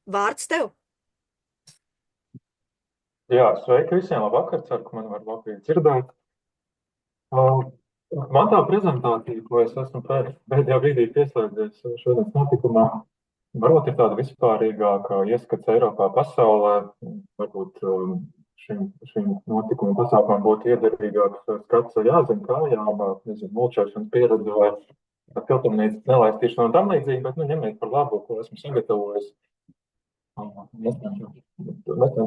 Vārds tev. Jā, sveiki visiem, labvakar, ceru, ka mani var labi dzirdēt. Uh, Man tā prezentācija, ko es esmu pēdējā brīdī pieslēdzies šodienas notikumā, varbūt ir tāda vispārīgāka ieskats Eiropā, pasaulē. Varbūt šim notikumam pasākumam būtu iederīgāks skats jāzina kājām, nezinu, mulčēšanas pieredze vai filtrumnīcas nelaistīšana un tam līdzīgi, bet ņemiet par labu, ko esmu sagatavojis. Nesen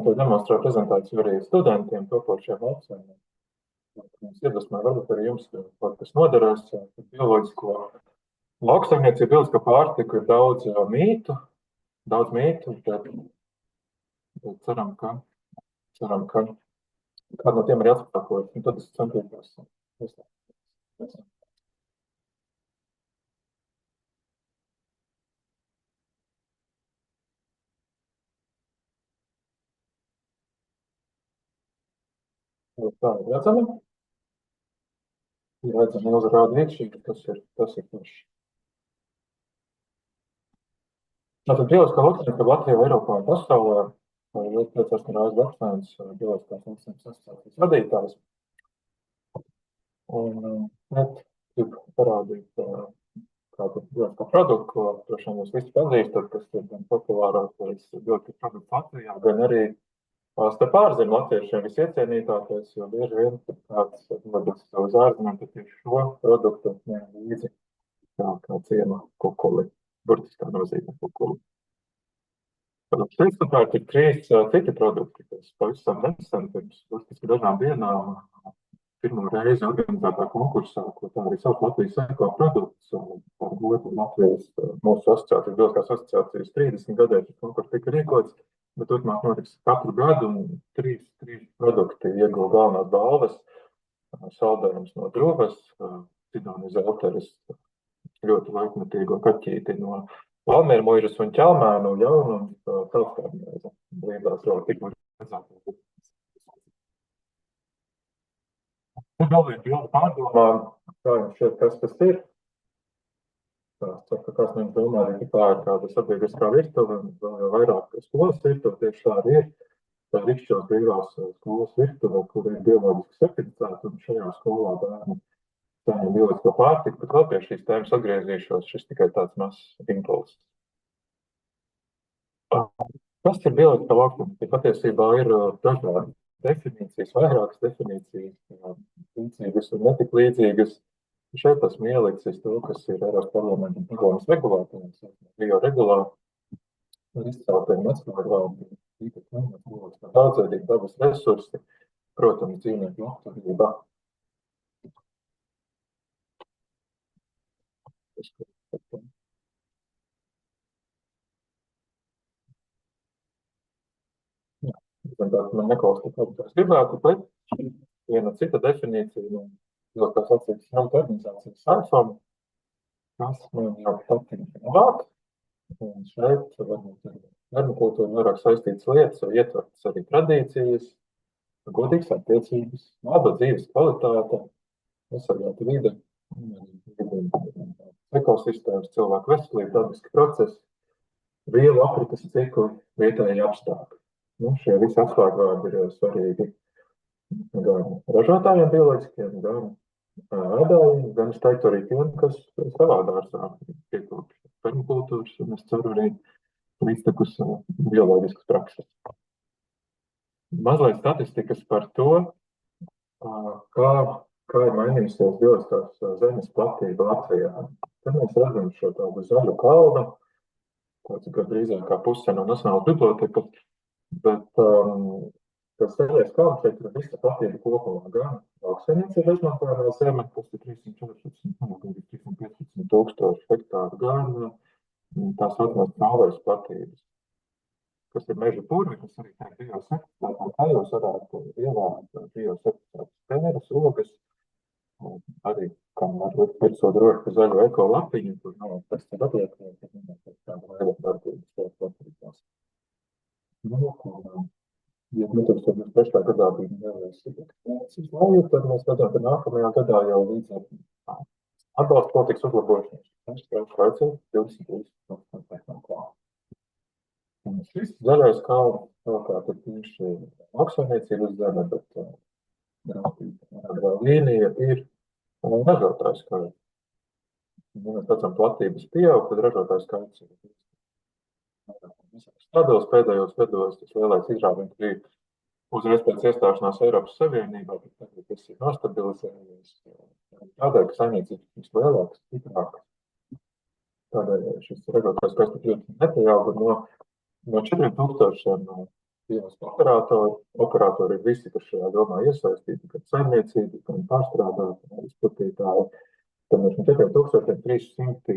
to demonstrēju prezentāciju arī studentiem, topošiem lauksaimniekiem. Mums iedvesmē varbūt arī jums kaut kas noderēs par bioloģisko lauksaimniecību, bioloģisko pārtiku. Ir daudz mītu, bet ceram, ka kādu no tiem arī atspēkot. Un tad es centīšos izslēgt. Tā ir redzama. Ir redzama uzrāda iekšīgi, tas ir paši. Tātad bioloģiskā lauksaimniecība Latvijā, Eiropā un pasaulē. Ļoti priecājos, ka Rāzs Bakstēns, bioloģiskās lauksaimniecības asociācijas vadītājs. Un gribu parādīt kādu bioloģisko produktu, ko droši vien jūs visi pazīstat, kas ir gan populārākais bioloģisks produkts Latvijā, gan arī starp ārzemju latviešiem visiecienītākais, jo bieži vien kāds dodas uz ārzemēm, tad tieši šo produktu ņem līdzi kā ciema kukuli, burtiskā nozīmē kukuli. Savukārt ir trīs citi produkti, kas pavisam nesen, pirms burtiski dažām dienām, pirmo reizi organizētā konkursā, ko tā arī sauc Latvijas eko produkts, par godu Latvijas mūsu asociācijas, bioloģiskās asociācijas 30 gadēs šis konkurss tika rīkots. Bet turpmāk notiks katru gadu, un trīs produkti ieguva galvenās balvas. Saldējums no Druvas, Sidonijas zelteris, ļoti laikmetīgo kaķīti no Valmieru muižas un ķelmēnu jaunums, telskārmēza. Līdzās vēl tik redzētu. Tur vēl ir bildi pārdomā, kā jums šķiet, kas tas ir. Kāds no jums domā, ka tā ir kāda sabiedriskā virtuve, un vēl jau vairāk skolas virtuve, tieši tā arī ir. Tā ir Rikšķos brīvās skolas virtuve, kur ir bioloģiski certificēta, un šajā skolā bērni saņem bioloģisko pārtiku, bet vēl pie šīs tēmas atgriezīšos, šis tikai tāds mazs impulss. Kas ir bioloģiskā lauksaimniecība? Patiesībā ir dažādas definīcijas, vairākas definīcijas, līdzīgas un netik līdzīgas. Šeit esmu ielicis to, kas ir Eiropas parlamenta un padomes regulātājs, bioregulā, ar izceltiem atspēlvārdi, īpaši klimata, bioloģiskā daudzveidība, dabas resursi, protams, dzīvnieku labturība. Man neklausīt, kā es gribētu, bet viena cita definīcija no bioloģiskās attīstības organizācijas SAIFAM, kas man jau patīk labāk. Un šeit varbūt ir permakultūra vairāk saistītas lietas, vai ietvertas arī tradīcijas, godīgas attiecības, laba dzīves kvalitāte, aizsargāta vide, ekosistēmas, cilvēku veselība, dabiski procesi, vielu aprites cikli, vietēji apstākļi. Šie visi atslēgvārdi ir svarīgi gan ražotājiem bioloģiskiem, gan ēdājiem, gan es teiktu arī tiem, kas savā dārzā piekopš permakultūras, un es ceru arī līdztekus bioloģiskas prakses. Mazliet statistikas par to, kā ir mainījusies bioloģiskās zemes platība Latvijā. Te mēs redzam šo tādu zaļu kalnu, tāds gandrīzāk kā puse no Nacionālās bibliotekas, bet tas zaļais kalns šeit ir visa platība kopumā, gan lauksaimniecība izmantojamā zeme, kas ir 315 tūkstoši hektāru, gan tā saucamās trāvais platības, kas ir meža purvi, kas arī tā biosertificēta, un tā jūs varētu ievākt biosertificētas tēras, ogas, arī, kā var likt virsot droši par zaļo eko lapiņu, kur nav pesticīdu atlieku, tad nemaz tāda vairāk darbības šeit platībās. Ja 2023. gadā bija nevēlas izlaiet, tad mēs redzam, ka nākamajā gadā jau līdz ar atbalsta politikas uzlabošanas. Mēs strauši veicam 23% klāt. Un Šis zaļais kalns savukārt ir tieši lauksaimniecības zeme, bet līnija ir ražotājs skaits. Ja mēs redzam platības pieaug, tad ražotājs skaits ir stabils pēdējos gados. Tas lielais izrādījums bija uzreiz pēc iestāšanās Eiropas Savienībā, bet tagad tas ir nostabilizējies. Tādēļ, ka saimniecības ir lielākas, stiprākas. Tādēļ šis ražotājs skaits tik ļoti nepieauga no 4000 operatori ir visi, kas šajā jomā iesaistīti, gan saimniecība, gan pārstrādātāji, gan izplatītāji. Tad no 4300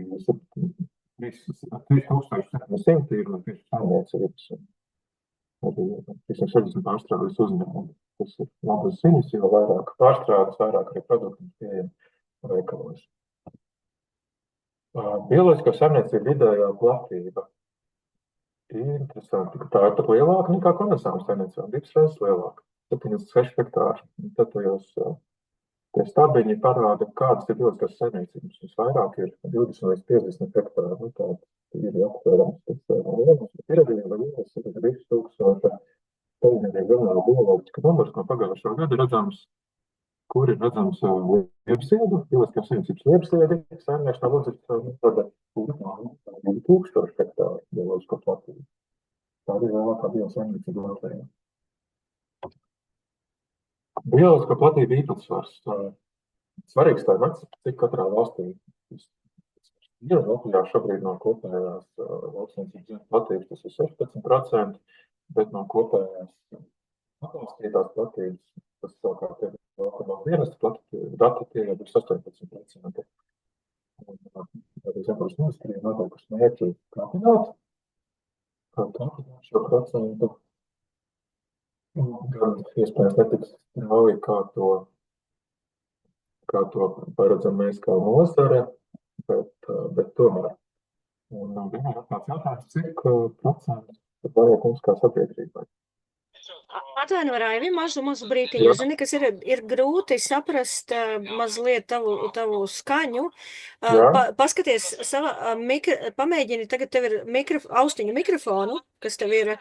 ir no tieši saimniecības. Arī 360 pārstrādes uzņēmumi. Tas ir labas ziņas, jo vairāk pārstrādes, vairāk arī produktu pieejami veikalos. Bioloģiskā saimniecība vidējā platība. Interesanti, ka tā ir pat lielāka nekā konvencionāla saimniecība, 2 reizes lielāka, 76 hektāri. Tad tie stabiņi parāda, kādas ir bioloģiskās saimniecības. Visvairāk ir 20 līdz 50 hektāri. Tā ir aptvērams. Ir arī lielas, 3000 pēdējā gadā bioloģiska numurs no pagājušā gada redzams, kur ir redzams liepsiedu, bioloģiskās saimniecības liepsiedi, saimnieks nav lūdzis tāda 2000 hektāri bioloģisko platību. Tā ir lielākā biosaimniecība Latvijā. Bioloģisko platību īpatsvars. Svarīgs tēmats, cik katrā valstī ir. Latvijā šobrīd no kopējās lauksaimniecības platības tas ir 16%, bet no kopējās atbalstītās platības tas savukārt ir laukumā dienesta platība, dati tie jau ir 18%. Arī Zemgājas ministrija noteikusi mērķi kāpināt šo procentu. Gan iespējams netiks strauji, kā to paredzam mēs kā nozare, bet tomēr. Un vienmēr atnāc jautājums, cik procentu vajag mums kā sabiedrībai. Atvaino, Raivi, mazu brītiņu. Zini, kas ir grūti saprast mazliet tavu skaņu. Paskaties, pamēģini, tagad tev ir austiņu mikrofonu, kas tev ir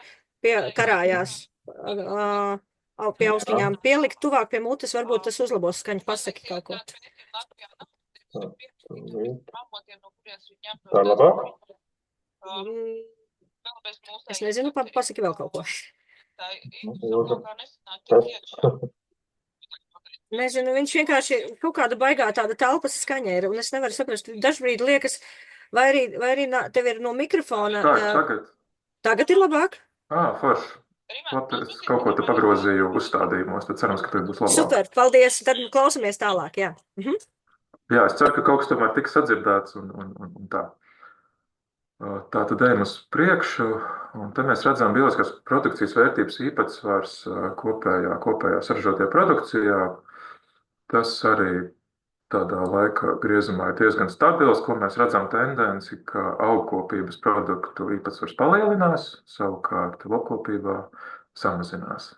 karājās pie austiņām. Pielikt tuvāk pie mutes, varbūt tas uzlabos skaņu. Pasaki kaut ko. Tā labāk? Es nezinu, pasaki vēl kaut ko. Nezinu, viņš vienkārši kaut kāda baigā tāda telpas skaņa ir, un es nevaru saprast, dažbrīd liekas, vai arī tev ir no mikrofona. Tagad ir labāk? Forši. Es kaut ko te pagrozīju uzstādījumos, tad cerams, ka tev būs labāk. Super, paldies, tad klausamies tālāk, jā. Jā, es ceru, ka kaut kas tomēr tiks sadzirdēts un tā. Tā tad ejam uz priekšu, un te mēs redzam bioloģiskās produkcijas vērtības īpatsvars kopējā saražotajā produkcijā. Tas arī tādā laika griezumā ir diezgan stabils, ko mēs redzam tendenci, ka augkopības produktu īpatsvars palielinās, savukārt lopkopībā samazinās.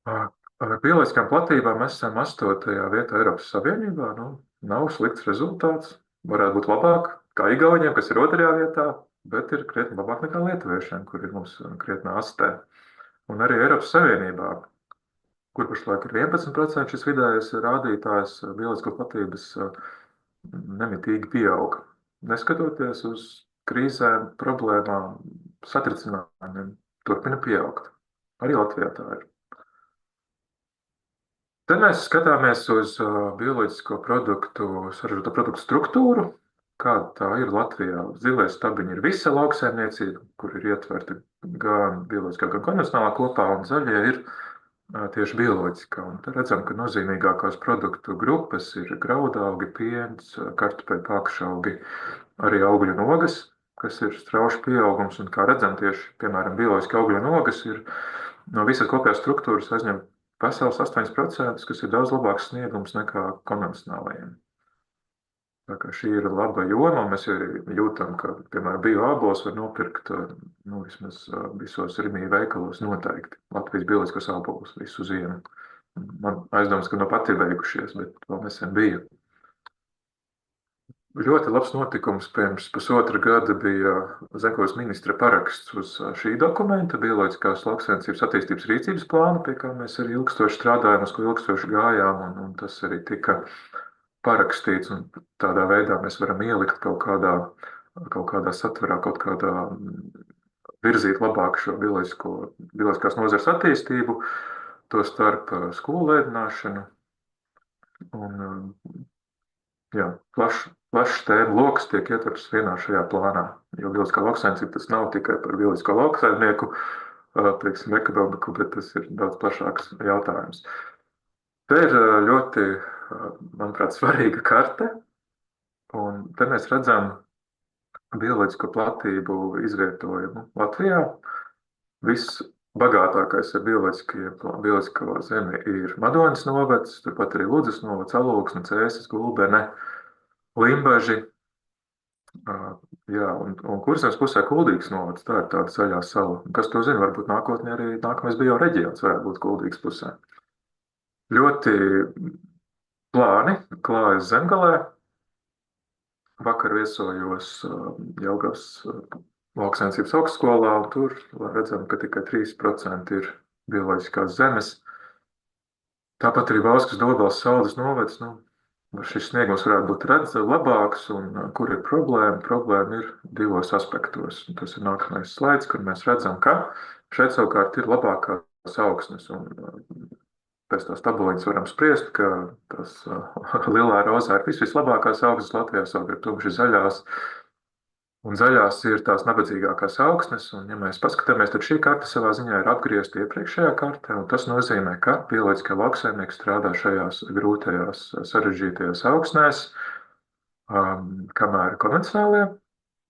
Ar bioloģiskām platībām mēs esam 8. vietā Eiropas Savienībā. Nav slikts rezultāts. Varētu būt labāk kā Igauniem, kas ir 2. vietā, bet ir krietni labāk nekā lietuviešiem, kur ir mums krietnā astē. Un arī Eiropas Savienībā, kur pašlaik ir 11% šis vidējais rādītājs, bioloģisko platības nemitīgi pieaug. Neskatoties uz krīzēm, problēmām, satricinājumiem, turpina pieaugt. Arī Latvijā tā ir. Te mēs skatāmies uz bioloģisko produktu, saražoto produktu struktūru, kāda tā ir Latvijā. Zilie stabiņi ir visa lauksaimniecība, kur ir ietverti gan bioloģiskā, gan konvencionālā kopā, un zaļie ir tieši bioloģiskā. Un te redzam, ka nozīmīgākās produktu grupas ir graudaugi, piens, kartupeļu, pakšaugi, arī augļu nogas, kas ir strauši pieaugums, un kā redzam, tieši, piemēram, bioloģiski augļu nogas ir no visas kopējās struktūras aizņem vesels 8%, kas ir daudz labāks sniegums nekā konvencionālajiem. Tā kā šī ir laba joma, un mēs arī jūtam, ka, piemēram, bioābols var nopirkt vismaz visos Rimī veikalos noteikti. Latvijas bioloģiskos ābolus visu ziemu. Man aizdomas, ka pat ir beigušies, bet vēl nesen bija. ļoti labs notikums pirms pusotra gada bija Zemgales ministra paraksts uz šī dokumenta, bioloģiskās lauksaimniecības attīstības rīcības plāna, pie kā mēs arī ilgstoši strādājam, uz ko ilgstoši gājām, un tas arī tika parakstīts, un tādā veidā mēs varam ielikt kaut kādā satverā, kaut kādā virzīt labāk šo bioloģiskās nozares attīstību, to starp skolu ēdināšanu, un jā, plašs tēmu loks tiek ietverts vienā šajā plānā, jo bioloģiskā lauksaimniecība tas nav tikai par bioloģisko lauksaimnieku, teiksim, ekonomiku, bet tas ir daudz plašāks jautājums. Te ir ļoti, manuprāt, svarīga karte, un te mēs redzam bioloģisko platību izvietojumu Latvijā. Visbagātākais ar bioloģisko zemi ir Madoņas novads, turpat arī Ludzas novads, Alūksne, Cēsis, Gulbene, Limbaži, jā, un Kurzemes pusē Kuldīgas novads, tā ir tāda zaļā sala. Kas to zina, varbūt nākotnē arī nākamais bioreģions varētu būt Kuldīgas pusē. Ļoti plāni klājas Zemgalē. Vakar viesojos Jelgavas lauksaimniecības augstskolā, un tur redzam, ka tikai 3% ir bioloģiskās zemes. Tāpat arī Bauskas Dobeles Saldas novads, šis sniegums varētu būt labāks, un kur ir problēma? Problēma ir divos aspektos. Tas ir nākamais slaids, kur mēs redzam, ka šeit savukārt ir labākās augsnes, un pēc tās tabuliņas varam spriest, ka tas lilā rozā ir vislabākās augsnes Latvijā, savukārt tumši zaļās, un zaļās ir tās nabadzīgākās augsnes, un ja mēs paskatāmies, tad šī karte savā ziņā ir apgriezta iepriekšējā kartē, un tas nozīmē, ka bioloģiskie lauksaimnieki strādā šajās grūtajās, sarežģītajās augsnēs, kamēr konvencionālie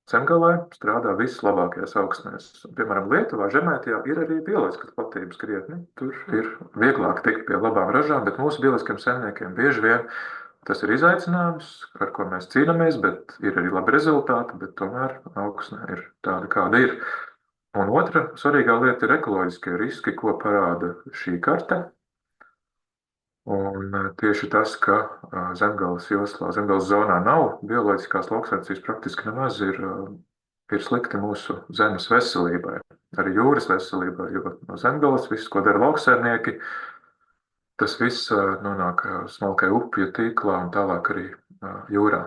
Zemgalē strādā vislabākajās augsnēs. Piemēram, Lietuvā, Žemaitijā ir arī bioloģiskas platības krietni. Tur ir vieglāk tikt pie labām ražām, bet mūsu bioloģiskiem saimniekiem bieži vien tas ir izaicinājums, ar ko mēs cīnāmies, bet ir arī labi rezultāti, bet tomēr augsne ir tāda, kāda ir. Un otra svarīgā lieta ir ekoloģiskie riski, ko parāda šī karte. Un tieši tas, ka Zemgales joslā, Zemgales zonā nav bioloģiskās lauksaimniecības praktiski nemaz, ir slikti mūsu zemes veselībai, arī jūras veselībai, jo no Zemgales viss, ko dara lauksaimnieki, tas viss nonāk smalkai upju tīklā un tālāk arī jūrā.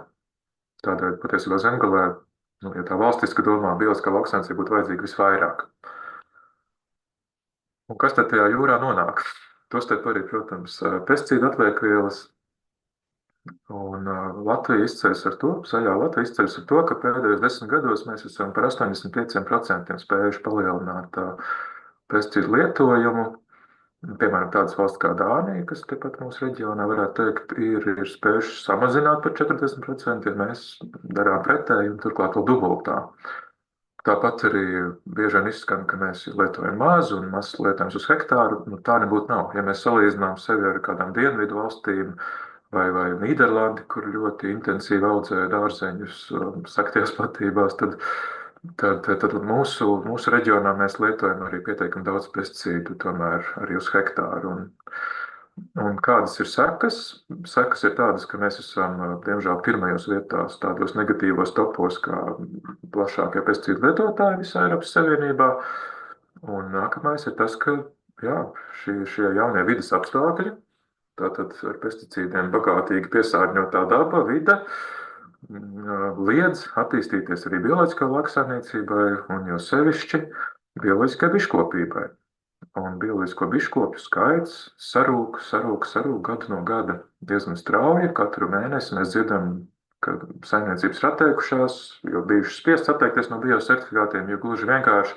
Tādēļ patiesībā Zemgalē, ja tā valstiski domā, bioloģiskā lauksaimniecība būtu vajadzīga visvairāk. Un kas tad tajā jūrā nonāk? Tostarp arī, protams, pesticīdu atliekvielas. Un Latvija izceļas ar to, zaļā Latvija izceļas ar to, ka pēdējos 10 gados mēs esam par 85% spējuši palielināt pesticīdu lietojumu. Piemēram, tādas valsts kā Dānija, kas tepat mūsu reģionā varētu teikt, ir spējuši samazināt par 40%, ja mēs darām pretēji un turklāt vēl dubultā. Tāpat arī bieži vien izskan, ka mēs lietojam maz un maz lietojams uz hektāru. Tā nebūtu nav. Ja mēs salīdzinām sevi ar kādām dienvidu valstīm vai Nīderlandi, kur ļoti intensīvi audzē dārzeņus saktajās platībās, tad mūsu reģionā mēs lietojam arī pietiekami daudz pesticīdu, tomēr arī uz hektāru. Un kādas ir sekas? Sekas ir tādas, ka mēs esam, diemžēl, pirmajos vietās tādos negatīvos topos, kā plašākie pesticīdu lietotāji visā Eiropas Savienībā. Un nākamais ir tas, ka šie jaunie vides apstākļi, tātad ar pesticīdiem bagātīgi piesārņotā daba, vide, liedz attīstīties arī bioloģiskā lauksaimniecībai un jo sevišķi bioloģiskai biškopībai. Un bioloģisko biškopju skaits sarūk gadu no gada diezgan strauji. Katru mēnesi mēs dzirdam, ka saimniecības ir atteikušās, jo bijušas spiestas atteikties no biosertifikātiem, jo gluži vienkārši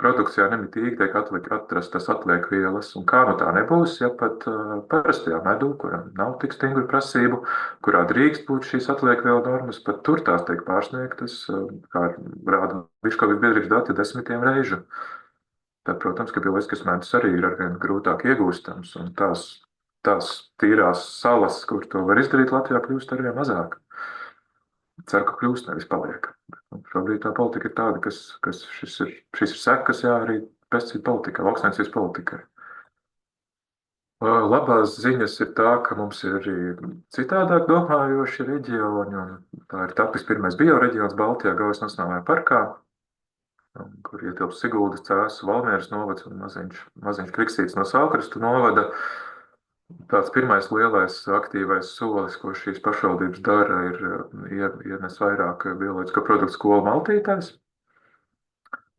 produkcijā nemitīgi tiek atrastas atliekvielas. Un kā no tā nebūs, ja pat parastajā medū, kuram nav tik stingru prasību, kurā drīkst būt šīs atliekvielu normas, pat tur tās tiek pārsniegtas, kā rāda biškopju biedrības dati, 10 reižu. Tad, protams, ka bioloģiskas medus arī ir arvien grūtāk iegūstams, un tās tīrās salas, kur to var izdarīt Latvijā, kļūst arvien mazāk. Ceru, ka kļūst, nevis paliek. Šobrīd tā politika ir tāda, šis ir sekas, arī pesticīdu politika, lauksainicības politika. Labās ziņas ir tā, ka mums ir arī citādāk domājoši reģioni, un tā ir tapis pirmais bioreģions Baltijā Gaujas Nacionālajā parkā, kur ietilpst Siguldas, Cēsu, Valmieras novads un maziņš Krikstīts no Saulkrastu novada. Tāds pirmais lielais aktīvais solis, ko šīs pašvaldības dara, ir ienes vairāk bioloģisko produktu skolu maltītēs.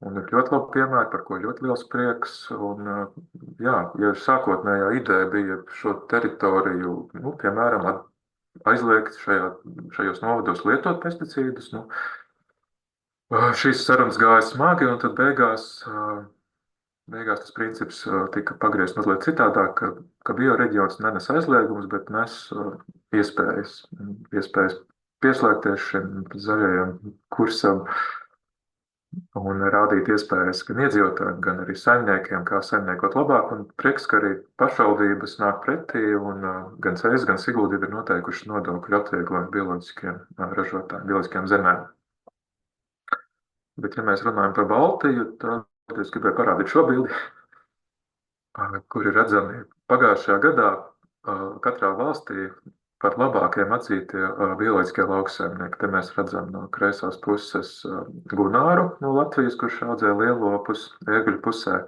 Un ir ļoti labi piemēri, par ko ļoti liels prieks. Un, jā, ja sākotnējā ideja bija šo teritoriju, piemēram, aizliegt šajos novados lietot pesticīdus, šīs sarunas gāja smagi, un tad beigās tas princips tika pagriezts mazliet citādāk, ka bioreģions nenes aizliegumus, bet nes iespējas pieslēgties šim zaļajam kursam un rādīt iespējas gan iedzīvotājiem, gan arī saimniekiem, kā saimniekot labāk. Un prieks, ka arī pašvaldības nāk pretī, un gan Cēsis, gan Sigulda ir noteikuši nodokļu atvieglojumu bioloģiskiem ražotājiem, bioloģiskiem zemēm. Bet, ja mēs runājam par Baltiju, tad es gribēju parādīt šo bildi, kur ir redzami pagājušajā gadā katrā valstī par labākiem atzītie bioloģiskie lauksaimnieki. Te mēs redzam no kreisās puses Gunāru no Latvijas, kurš audzē lielopus, ērgļu pusē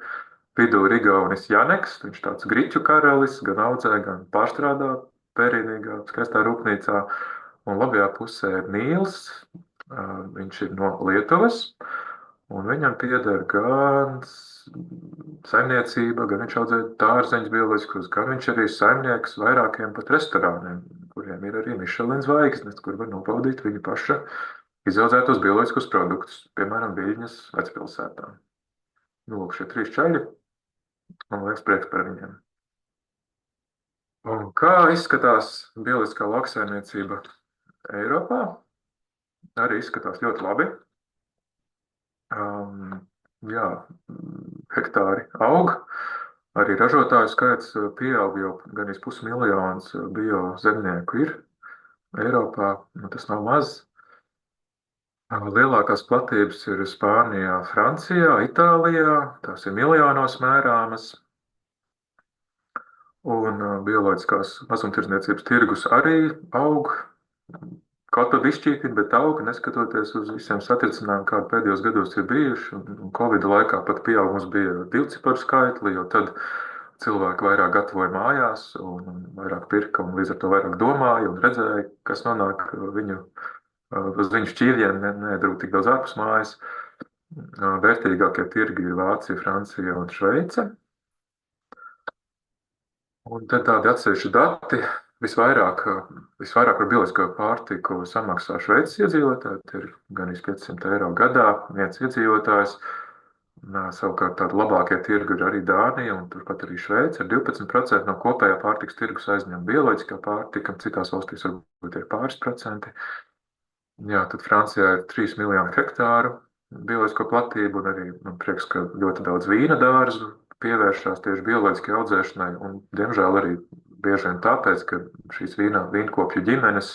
vidū ir igaunis Janeks, viņš tāds griķu karalis, gan audzē, gan pārstrādā pērīnīgā, skaistā rūpnīcā, un labajā pusē ir Nīls, viņš ir no Lietuvas, un viņam pieder gan saimniecība, gan viņš audzē dārzeņus bioloģiskos, gan viņš arī saimnieks vairākiem pat restorāniem, kuriem ir arī Michelin zvaigznes, kur var nobaudīt viņa paša izaudzētos bioloģiskos produktus, piemēram, Viļņas vecpilsētā. Lūk, šie 3 čaļi, man liekas prieks par viņiem. Un kā izskatās bioloģiskā lauksaimniecība Eiropā? Arī izskatās ļoti labi. Jā, hektāri aug, arī ražotāju skaits pieaug, jo gan 500 000 biozemnieku ir Eiropā, tas nav maz. Lielākās platības ir Spānijā, Francijā, Itālijā, tās ir miljonos mērāmas. Un bioloģiskās mazumtirdzniecības tirgus arī aug, kaut tad izšķīti, bet aug, neskatoties uz visiem satricinājumiem, kādi pēdējos gados ir bijuši. Un Covid laikā pat pieaugums bija 2-ciparu skaitli, jo tad cilvēki vairāk gatavoja mājās un vairāk pirka un līdz ar to vairāk domāja un redzēja, kas nonāk uz viņu šķīvjiem, nedarot tik daudz ārpus mājas. Vērtīgākie tirgi ir Vācija, Francija un Šveice. Un tad tādi atsevišķi dati. Visvairāk par bioloģisko pārtiku samaksā Šveices iedzīvotāji, tie ir gan 500 eiro gadā viens iedzīvotājs. Savukārt tādi labākie tirgi ir arī Dānija un turpat arī Šveice. Ar 12% no kopējā pārtikas tirgus aizņem bioloģiskā pārtika, citās valstīs varbūt ir pāris procenti. Jā, tad Francijā ir 3 miljoni hektāru bioloģisko platību un arī prieks, ka ļoti daudz vīna dārzu pievēršās tieši bioloģiskai audzēšanai un, diemžēl, arī bieži vien tāpēc, ka šīs vīnkopju ģimenes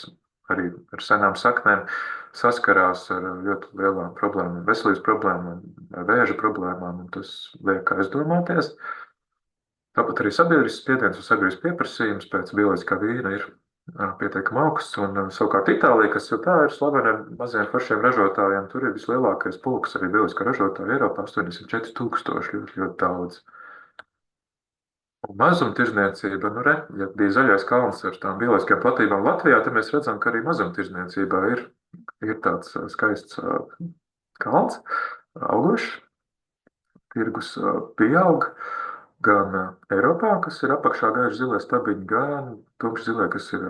arī ar senām saknēm saskarās ar ļoti lielām problēmām, veselības problēmām, vēža problēmām, un tas liek aizdomāties. Tāpat arī sabiedrisks spiediens un sabiedrisks pieprasījums pēc bioloģiskā vīna ir pietiekami augsts, un savukārt Itālija, kas jau tā ir slavena ar maziem foršiem ražotājiem, tur ir vislielākais pulks arī bioloģiskā ražotāja Eiropā, 84 000, ļoti daudz. Un mazumtirdzniecība, ja bija zaļais kalns ar tām bioloģiskajām platībām Latvijā, tad mēs redzam, ka arī mazumtirdzniecībā ir tāds skaists kalns, augošs, tirgus pieaug gan Eiropā, kas ir apakšā gaiši zilē stabiņi, gan tumši zilē, kas ir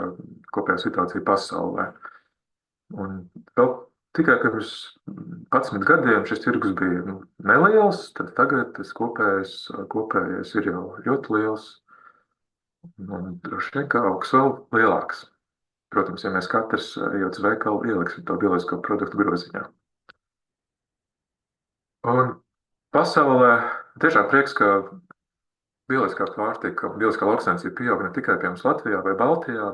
kopējā situācija pasaulē. Un vēl tikai pirms 11 gadiem šis tirgus bija neliels, tad tagad tas kopējais ir jau ļoti liels un droši vien, ka augs vēl lielāks. Protams, ja mēs katrs ejot uz veikalu ieliksim to bioloģisko produktu groziņā. Un pasaulē tiešām prieks, ka bioloģiskā pārtika, bioloģiskā lauksaimniecība pieaug ne tikai pie mums Latvijā vai Baltijā,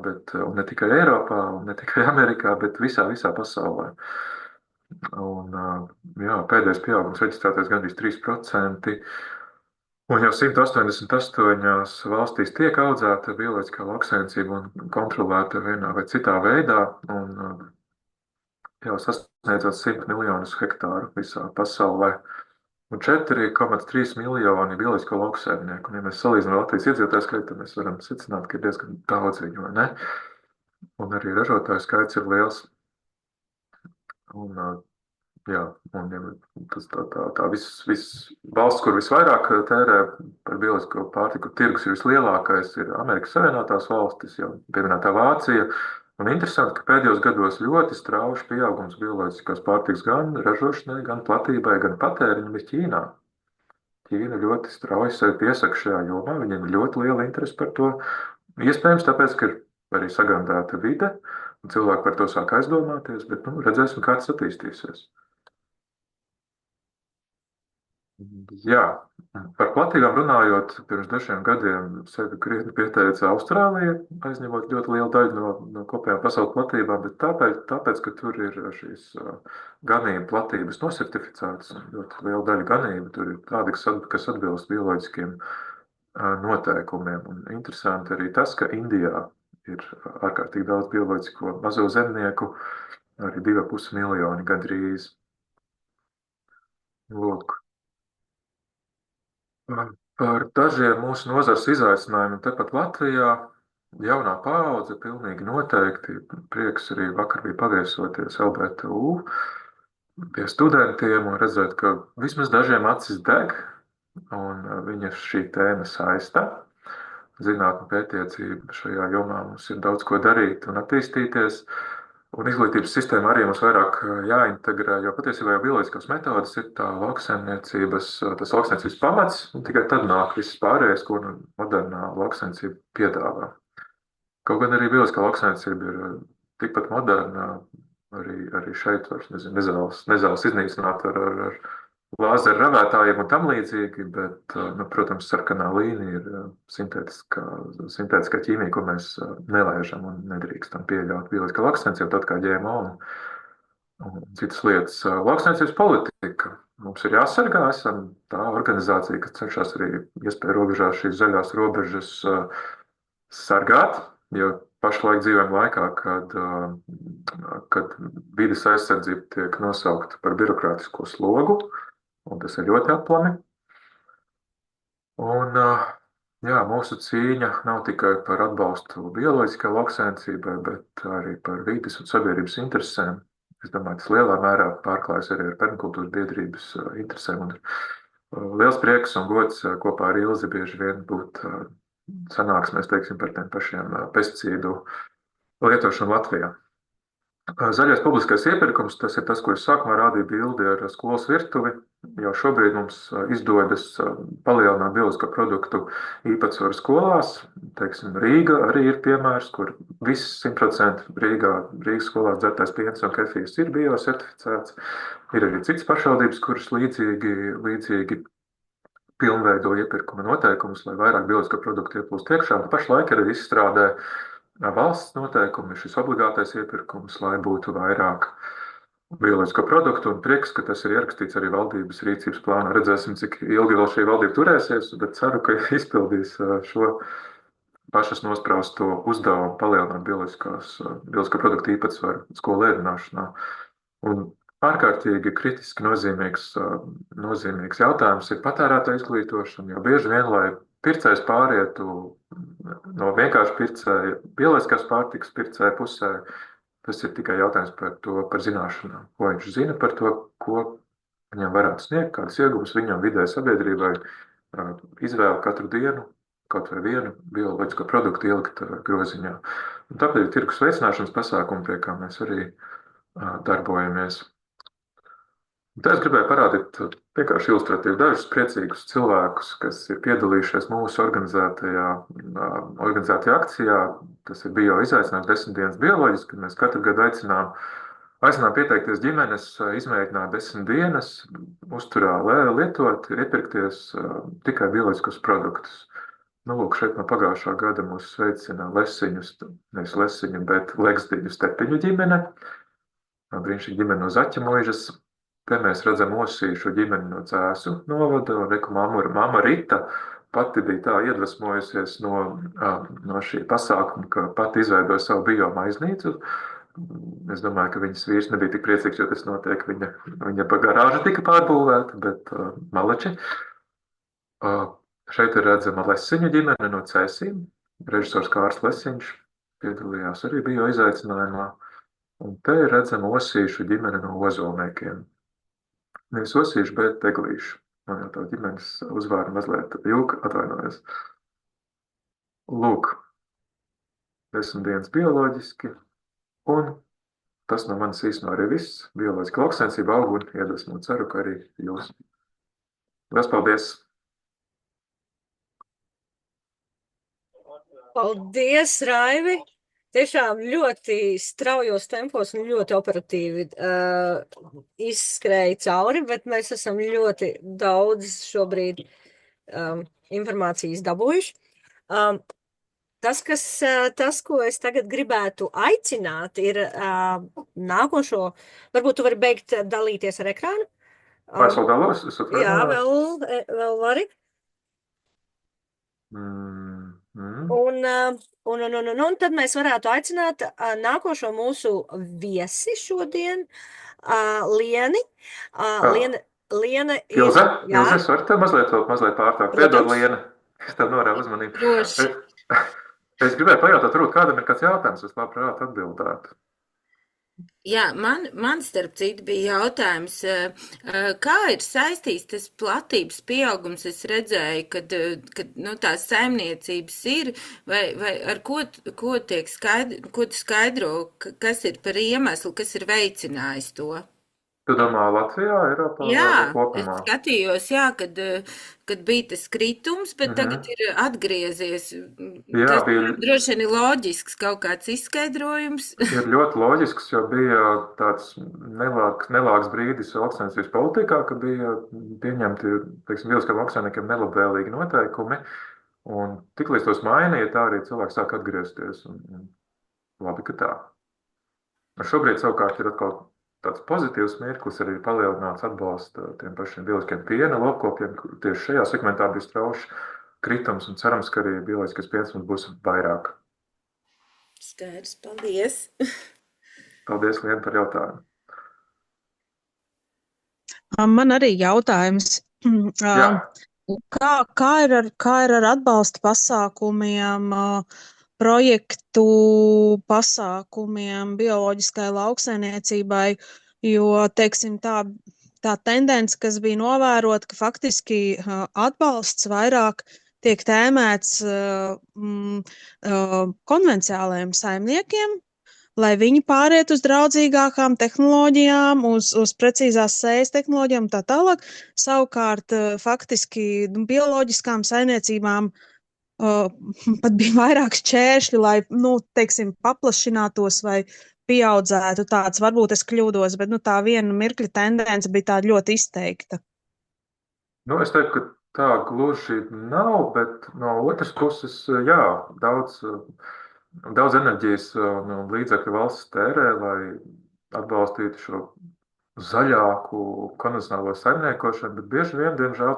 un ne tikai Eiropā, un ne tikai Amerikā, bet visā pasaulē. Un, jā, pēdējais pieaugums reģistrētais gandrīz 3%. Un jau 188 valstīs tiek audzēta bioloģiskā lauksaimniecība un kontrolēta vienā vai citā veidā, un jau sasniedzot 100 miljonus hektāru visā pasaulē. Un 4,3 miljoni bioloģisko lauksaimnieku. Un, ja mēs salīdzinām Latvijas iedzīvotāju skaitu, tad mēs varam secināt, ka ir diezgan daudz viņu, vai ne? Un arī ražotāju skaits ir liels. Un, jā, un ja tas tā viss valsts, kur visvairāk tērē par bioloģisko pārtiku, tirgus ir vislielākais, ir Amerikas Savienotās valstis, jau pieminētā Vācija. Un interesanti, ka pēdējos gados ļoti strauji pieaugums bioloģiskās pārtikas gan ražošanai, gan platībai, gan patēriņam ir Ķīnā. Ķīna ļoti strauji sevi piesaka šajā jomā, viņiem ir ļoti liela interese par to. Iespējams, tāpēc, ka ir arī sagandāta vide, un cilvēki par to sāk aizdomāties, bet redzēsim, kā tas attīstīsies. Jā, par platībām runājot, pirms dažiem gadiem sevi krietni pieteica Austrālija, aizņemot ļoti lielu daļu no kopējām pasaules platībām, bet tāpēc, ka tur ir šīs ganību platības nosertificētas, ļoti liela daļa ganību, tur ir tādi, kas atbilst bioloģiskiem noteikumiem. Un interesanti arī tas, ka Indijā ir ārkārtīgi daudz bioloģisko mazo zemnieku, arī 2,5 miljoni gandrīz. Lūk. Par dažiem mūsu nozars izaicinājumiem tepat Latvijā jaunā paudze pilnīgi noteikti. Prieks arī vakar bija paviesoties LBTU pie studentiem un redzēt, ka vismaz dažiem acis deg un viņa šī tēma saista. Zinātne pētniecība šajā jomā mums ir daudz ko darīt un attīstīties. Un izglītības sistēma arī mums vairāk jāintegrē, jo patiesībā jau bioloģiskās metodas ir tas lauksaimniecības pamats, un tikai tad nāk viss pārējais, ko modernā lauksaimniecība piedāvā. Kaut gan arī bioloģiskā lauksaimniecība ir tikpat moderna, arī šeit var nezāles iznīcināt ar lāzeru ravētājiem un tam līdzīgi, bet, protams, sarkanā līnija ir sintētiskā ķīmija, ko mēs nelaižam un nedrīkstam pieļaut bioloģiskā lauksaimniecība, tad kā GMO un citas lietas. Lauksaimniecības politika. Mums ir jāsargā, esam tā organizācija, kas cenšas arī iespēju robežā šīs zaļās robežas sargāt, jo pašlaik dzīvojam laikā, kad vides aizsardzība tiek nosaukta par birokrātisko slogu, un tas ir ļoti aplami. Un, jā, mūsu cīņa nav tikai par atbalstu bioloģiskai lauksaimniecībai, bet arī par vides un sabiedrības interesēm. Es domāju, tas lielā mērā pārklājas arī ar permakultūras biedrības interesēm. Un liels prieks un gods kopā ar Ilzi bieži vien būt sanāksmēs, teiksim, par tiem pašiem pesticīdu lietošanu Latvijā. Zaļais publiskais iepirkums, tas ir tas, ko es sākumā rādīju bildi ar skolas virtuvi. Jau šobrīd mums izdodas palielināt bioloģisko produktu īpatsvaru skolās. Teiksim, Rīga arī ir piemērs, kur viss 100% Rīgas skolās dzertais piens un kefīrs ir biosertificēts. Ir arī citas pašvaldības, kuras līdzīgi pilnveido iepirkuma noteikumus, lai vairāk bioloģisko produktu ieplūst iekšā. Pašlaik arī izstrādē valsts noteikumi, šis obligātais iepirkums, lai būtu vairāk bioloģisko produktu, un prieks, ka tas ir ierakstīts arī valdības rīcības plānā. Redzēsim, cik ilgi vēl šī valdība turēsies, bet ceru, ka izpildīs šo pašas nospraustu uzdevumu palielināt bioloģisko produktu īpatsvaru skolu ēdināšanā. Un ārkārtīgi kritiski nozīmīgs jautājums ir patērētāja izglītošana, jo bieži vien, lai pircējs pārietu no vienkārši pircēja bioloģiskās pārtikas pircēja pusē, tas ir tikai jautājums par zināšanām, ko viņš zina par to, ko viņam varētu sniegt, kādas ieguvumus viņam vidē sabiedrībai izvēle katru dienu, kaut vai vienu bioloģisko produktu ielikt groziņā. Un tāpēc ir tirgus veicināšanas pasākumi, pie kā mēs arī darbojamies. Tā es gribēju parādīt vienkārši ilustratīvi dažus priecīgus cilvēkus, kas ir piedalījušies mūsu organizētajā akcijā. Tas ir bio izaicinājums 10 dienas bioloģiski, kad mēs katru gadu aicinām pieteikties ģimenes, izmēģināt 10 dienas, uzturā lietot, iepirkties tikai bioloģiskos produktus. Lūk, šeit no pagājušā gada mūs sveicina nevis lesiņu, bet Legsdiņu Stepiņu ģimene. Brīnišķīga ģimene no Zaķa muižas. te mēs redzam Osīšu ģimeni no Cēsu novada, un reku mamma Rita pati bija tā iedvesmojusies no šī pasākuma, ka pati izveidoja savu biomaiznīcu. Es domāju, ka viņas vīrs nebija tik priecīgs, jo tas notiek. Viņa garāža tika pārbūvēta, bet maleči. Šeit ir redzama Lesiņa ģimene no Cēsīm. Režisors Kārls Lesiņš piedalījās arī bio izaicinājumā. Un te ir redzama Osīšu ģimene no Ozolniekiem. Nevis Osīšu, bet Teglīšu. Man jau tā ģimenes uzvāra mazliet ilgi, atvainojos. Lūk, 10 dienas bioloģiski. Un tas no manis īstenībā arī viss. Bioloģiska lauksainicība aug un iedvesmo. Ceru, ka arī jūs. Lielas paldies! Paldies, Raivi! Tiešām ļoti straujos tempos un ļoti operatīvi izskrēja cauri, bet mēs esam ļoti daudz šobrīd informācijas dabūjuši. Tas, ko es tagad gribētu aicināt, ir nākošo, varbūt tu vari beigt dalīties ar ekrānu? Vai es vēl dalos? Jā, vēl vari. Un tad mēs varētu aicināt nākošo mūsu viesi šodien, Lieni. Liena ir... Ilze, es varu tev mazliet pārtraukt. Piedod, Liena, es tev norāvu uzmanību. Es gribēju pajautāt, varbūt kādam ir kāds jautājums, es labprāt atbildētu. Jā, man starp citu bija jautājums, kā ir saistīts tas platības pieaugums? Es redzēju, kad tās saimniecības ir, vai ar ko tu skaidro, kas ir par iemeslu, kas ir veicinājis to? Tu domā Latvijā, Eiropā? Jā, kopumā? Es skatījos, kad bija tas kritums, bet tagad ir atgriezies. Tas droši vien ir loģisks kaut kāds izskaidrojums. Ir ļoti loģisks, jo bija tāds nelāks brīdis lauksainicības politikā, ka bija pieņemti, bioloģiskām lauksainiekiem nelabvēlīgi noteikumi, un tiklīdz tos mainīja, tā arī cilvēki sāk atgriezties. Un labi, ka tā. Un šobrīd savukārt ir atkal tāds pozitīvs mirklis, arī palielināts atbalsts tiem pašiem bioloģiskiem piena lopkopiem. Tieši šajā segmentā bija strauši kritums, un cerams, ka arī bioloģiskais piens mums būs vairāk. Skaidrs, paldies! Paldies, Liena, par jautājumu. Man arī jautājums. Kā ir ar atbalsta pasākumiem, projektu pasākumiem bioloģiskai lauksaimniecībai, jo, teiksim, tā tendence, kas bija novērota, ka faktiski atbalsts vairāk tiek tēmēts konvenciālajiem saimniekiem, lai viņi pāriet uz draudzīgākām tehnoloģijām, uz precīzās sējas tehnoloģijām un tā tālāk. Savukārt, faktiski bioloģiskām saimniecībām pat bija vairāk šķēršļi, lai, teiksim, paplašinātos vai pieaudzētu tāds, varbūt es kļūdos, bet, tā viena mirkļa tendence bija tāda ļoti izteikta. Es teiktu, ka tā gluži nav, bet no otras puses, jā, daudz enerģijas un līdzekļu valsts tērē, lai atbalstītu šo zaļāku konvencionālo saimniekošanu, bet bieži vien, diemžēl,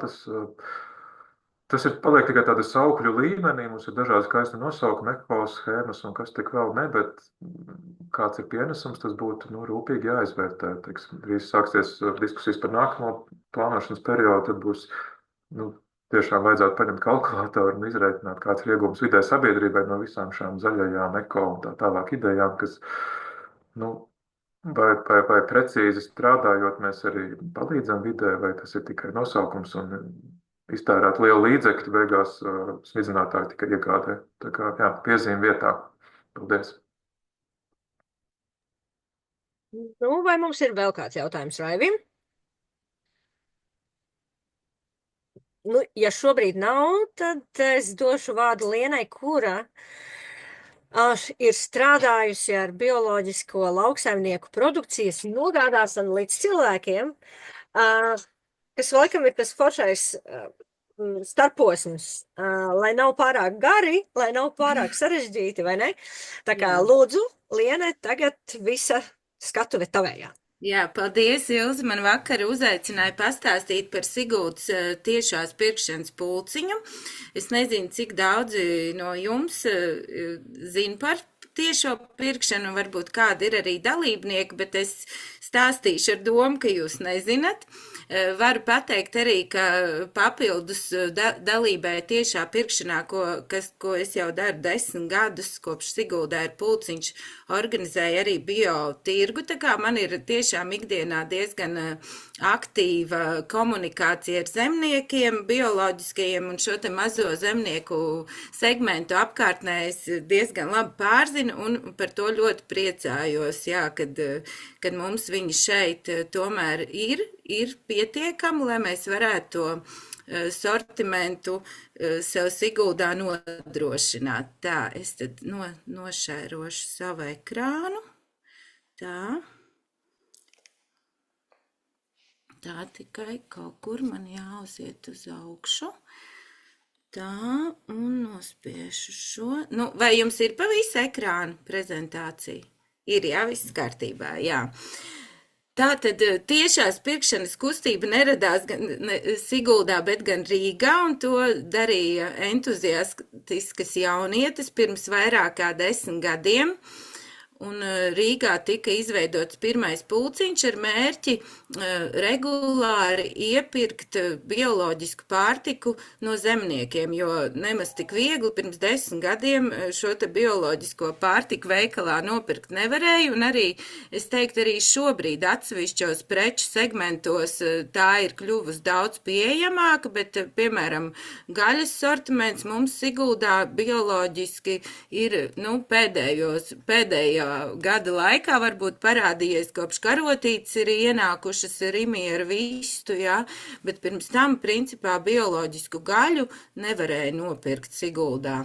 tas paliek tikai tāda saukļu līmenī. Mums ir dažādi skaisti nosaukumi, ekoshēmas un kas tik vēl ne, bet kāds ir pienesums, tas būtu rūpīgi jāizvērtē. Drīz sāksies diskusijas par nākamo plānošanas periodu, tad būs tiešām vajadzētu paņemt kalkulātoru un izreikināt, kāds ir iegūms vidē sabiedrībai no visām šām zaļajām eko un tā tālāk idejām, kas, vai precīzi strādājot, mēs arī palīdzam vidē, vai tas ir tikai nosaukums un iztērēt lielu līdzekļu, beigās smidzinātāji tikai iegādē. Tā kā, jā, piezīme vietā. Paldies. Vai mums ir vēl kāds jautājums Raivim? Ja šobrīd nav, tad es došu vārdu Lienai, kura ir strādājusi ar bioloģisko lauksaimnieku produkcijas nogādāšanu līdz cilvēkiem, kas laikam ir tas foršais starposms, lai nav pārāk gari, lai nav pārāk sarežģīti, vai ne? Tā kā lūdzu, Liene, tagad visa skatuve tavējā. Jā, paldies, Ilze. Man vakar uzaicināja pastāstīt par Siguldas tiešās pirkšanas pulciņu. Es nezinu, cik daudzi no jums zina par tiešo pirkšanu, varbūt kādi ir arī dalībnieki, bet es stāstīšu ar domu, ka jūs nezināt. Varu pateikt arī, ka papildus dalībai tiešā pirkšanā, ko es jau daru 10 gadus, kopš Siguldā ir pulciņš, organizēju arī biotirgu, tā kā man ir tiešām ikdienā diezgan aktīva komunikācija ar zemniekiem, bioloģiskajiem un šo te mazo zemnieku segmentu apkārtnē es diezgan labi pārzinu un par to ļoti priecājos, jā, kad mums viņi šeit tomēr ir pietiekami, lai mēs varētu to sortimentu sev Siguldā nodrošināt. Tā, es tad nošērošu savu ekrānu. Tā. Tā tikai kaut kur man jāuziet uz augšu. Tā, un nospiešu šo. Nu, vai jums ir pa visu ekrānu prezentācija? Ir, jā, viss kārtībā, jā. Tātad tiešās pirkšanas kustība neradās gan Siguldā, bet gan Rīgā, un to darīja entuziastiskas jaunietes pirms vairāk kā 10 gadiem. Un Rīgā tika izveidots pirmais pulciņš ar mērķi regulāri iepirkt bioloģisku pārtiku no zemniekiem, jo nemaz tik viegli pirms 10 gadiem šo te bioloģisko pārtiku veikalā nopirkt nevarēja, un arī, es teiktu, arī šobrīd atsevišķos preču segmentos tā ir kļuvusi daudz pieejamāka, bet, piemēram, gaļas sortiments mums Siguldā bioloģiski ir, pēdējā gada laikā varbūt parādījies, kopš karotītes ir ienākušas Rimī ar vistu, jā, bet pirms tam, principā, bioloģisku gaļu nevarēja nopirkt Siguldā.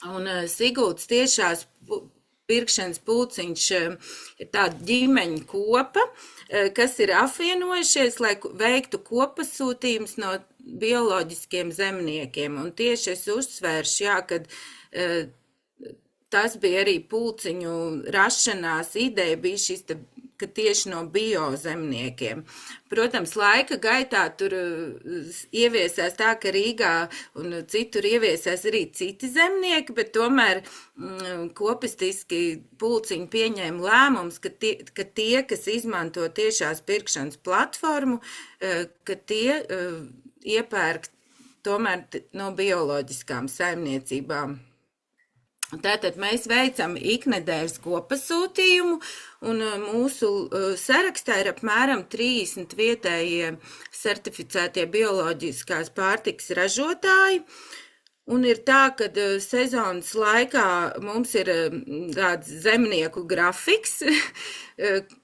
Un Siguldas tiešās pirkšanas pulciņš ir tāda ģimeņa kopa, kas ir apvienojušies, lai veiktu kopasūtījumus no bioloģiskiem zemniekiem. Un tieši es uzsvēršu, jā, kad tas bija arī pulciņu rašanās ideja, bija šis, ka tieši no biozemniekiem. Protams, laika gaitā tur ieviesās tā, ka Rīgā un citur ieviesās arī citi zemnieki, bet tomēr kopistiski pulciņi pieņēma lēmums, ka tie, kas izmanto tiešās pirkšanas platformu, ka tie iepērk tomēr no bioloģiskām saimniecībām. Tātad mēs veicam iknedēļas kopasūtījumu, un mūsu sarakstā ir apmēram 30 vietējie certificētie bioloģiskās pārtikas ražotāji. Un ir tā, ka sezonas laikā mums ir tāds zemnieku grafiks,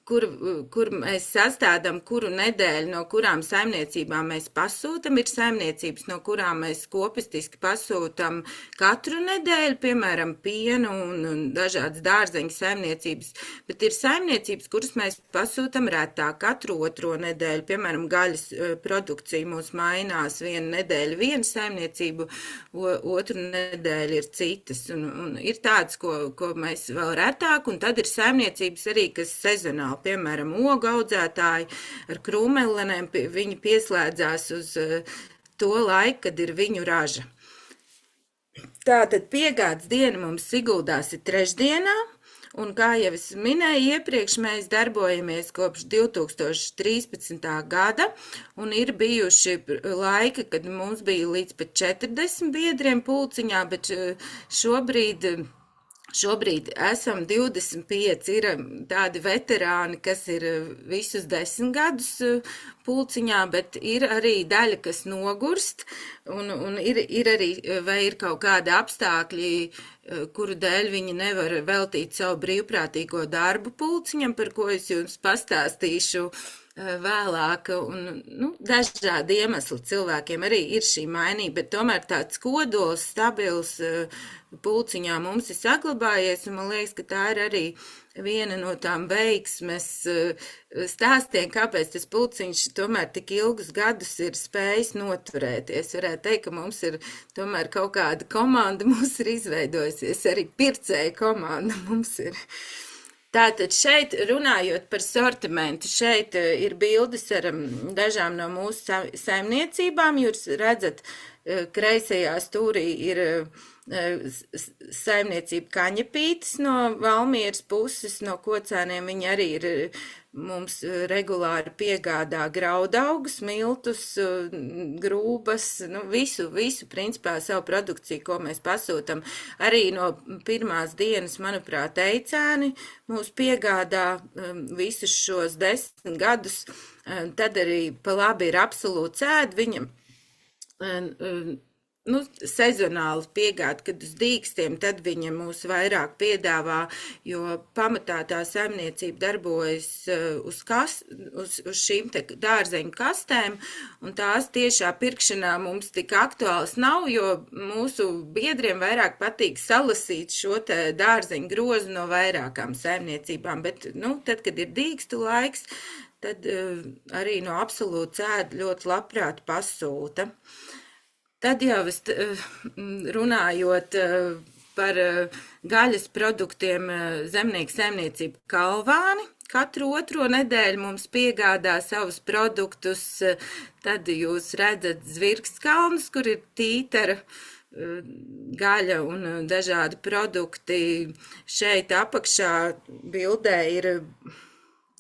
kur mēs sastādām, kuru nedēļu, no kurām saimniecībām mēs pasūtam. Ir saimniecības, no kurām mēs kopistiski pasūtam katru nedēļu, piemēram, pienu un dažādas dārzeņu saimniecības, bet ir saimniecības, kuras mēs pasūtam retāk katru otro nedēļu. Piemēram, gaļas produkcija mūs mainās vienu nedēļu viena saimniecību, otru nedēļu ir citas. Un ir tādas, ko mēs vēl retāk, un tad ir saimniecības arī, kas sezonāli, piemēram, ogu audzētāji ar krūmelenēm, viņi pieslēdzās uz to laiku, kad ir viņu raža. Tātad piegādes diena mums Siguldās ir trešdienā, un kā jau es minēju iepriekš, mēs darbojamies kopš 2013. gada, un ir bijuši laiki, kad mums bija līdz pat 40 biedriem pulciņā, bet Šobrīd esam 25, ir tādi veterāni, kas ir visus 10 gadus pulciņā, bet ir arī daļa, kas nogurst, un ir arī, vai ir kaut kādi apstākļi, kuru dēļ viņi nevar veltīt savu brīvprātīgo darbu pulciņam, par ko es jums pastāstīšu vēlāk, un dažādi iemesli cilvēkiem arī ir šī mainība, bet tomēr tāds kodols, stabils pulciņā mums ir saglabājies, un man liekas, ka tā ir arī viena no tām veiksmes stāstiem, kāpēc tas pulciņš tomēr tik ilgus gadus ir spējis noturēties. Varētu teikt, ka mums ir tomēr kaut kāda komanda, mums ir izveidojusies, arī pircēja komanda mums ir. Tātad šeit runājot par sortimentu, šeit ir bildes ar dažām no mūsu saimniecībām. Jūs redzat, kreisajā stūrī ir saimniecība Kaņepītis no Valmieras puses, no Kocēniem. Viņi arī ir mums regulāri piegādā graudaugus, miltus, grūbas, visu principā savu produkciju, ko mēs pasūtam. Arī no pirmās dienas, manuprāt, Eicēni mūs piegādā visus šos 10 gadus. Tad arī pa labi ir Absolūts ēd, viņam sezonāli piegāda, kad uz dīkstiem, tad viņa mūs vairāk piedāvā, jo pamatā tā saimniecība darbojas uz šīm te dārzeņu kastēm, un tās tiešā pirkšanā mums tik aktuāls nav, jo mūsu biedriem vairāk patīk salasīt šo te dārzeņu grozu no vairākām saimniecībām, bet, tad, kad ir dīkstu laiks, tad arī no Absolūts ēd ļoti labprāt pasūta. Tad jau runājot par gaļas produktiem, zemnieku saimniecība Kalvāni katru otro nedēļu mums piegādā savus produktus. Tad jūs redzat Zvirgskalnus, kur ir tītara gaļa un dažādi produkti. Šeit apakšā bildē ir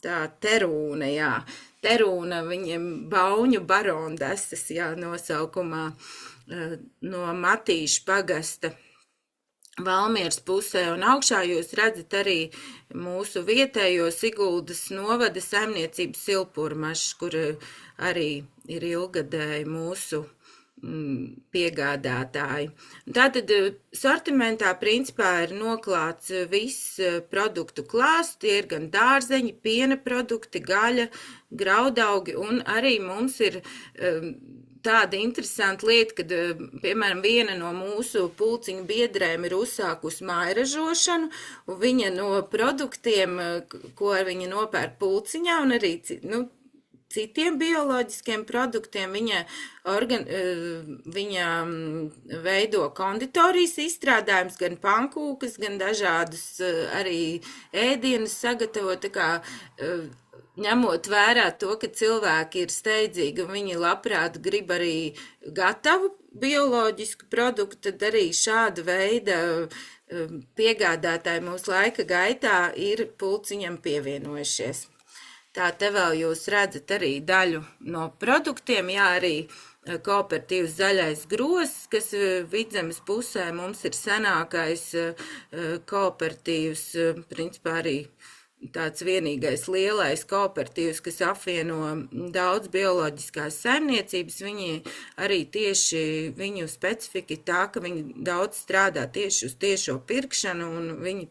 tā terūna, jā. Terūna, viņiem Bauņu barondesas, nosaukumā. No Matīša pagasta Valmieras pusē, un augšā jūs redzat arī mūsu vietējo Siguldas novada saimniecības Silpurmašs, kur arī ir ilgadēji mūsu piegādātāji. Tātad sortimentā principā ir noklāts viss produktu klāsts, tie ir gan dārzeņi, piena produkti, gaļa, graudaugi, un arī mums ir tāda interesanta lieta, kad, piemēram, viena no mūsu pulciņu biedrēm ir uzsākusi mājražošanu, un viņa no produktiem, ko viņa nopērk pulciņā, un arī citiem bioloģiskiem produktiem, viņa veido konditorijas izstrādājums, gan pankūkas, gan dažādus arī ēdienus sagatavo, tā kā ņemot vērā to, ka cilvēki ir steidzīgi un viņi labprāt grib arī gatavu bioloģisku produktu, tad arī šāda veida piegādātāji mūsu laika gaitā ir pulciņam pievienojušies. Tā te vēl jūs redzat arī daļu no produktiem, arī kooperatīvs Zaļais grozs, kas Vidzemes pusē mums ir senākais kooperatīvs, principā arī tāds vienīgais lielais kooperatīvs, kas apvieno daudz bioloģiskās saimniecības. Viņi arī tieši viņu specifika ir tā, ka viņi daudz strādā tieši uz tiešo pirkšanu, un viņi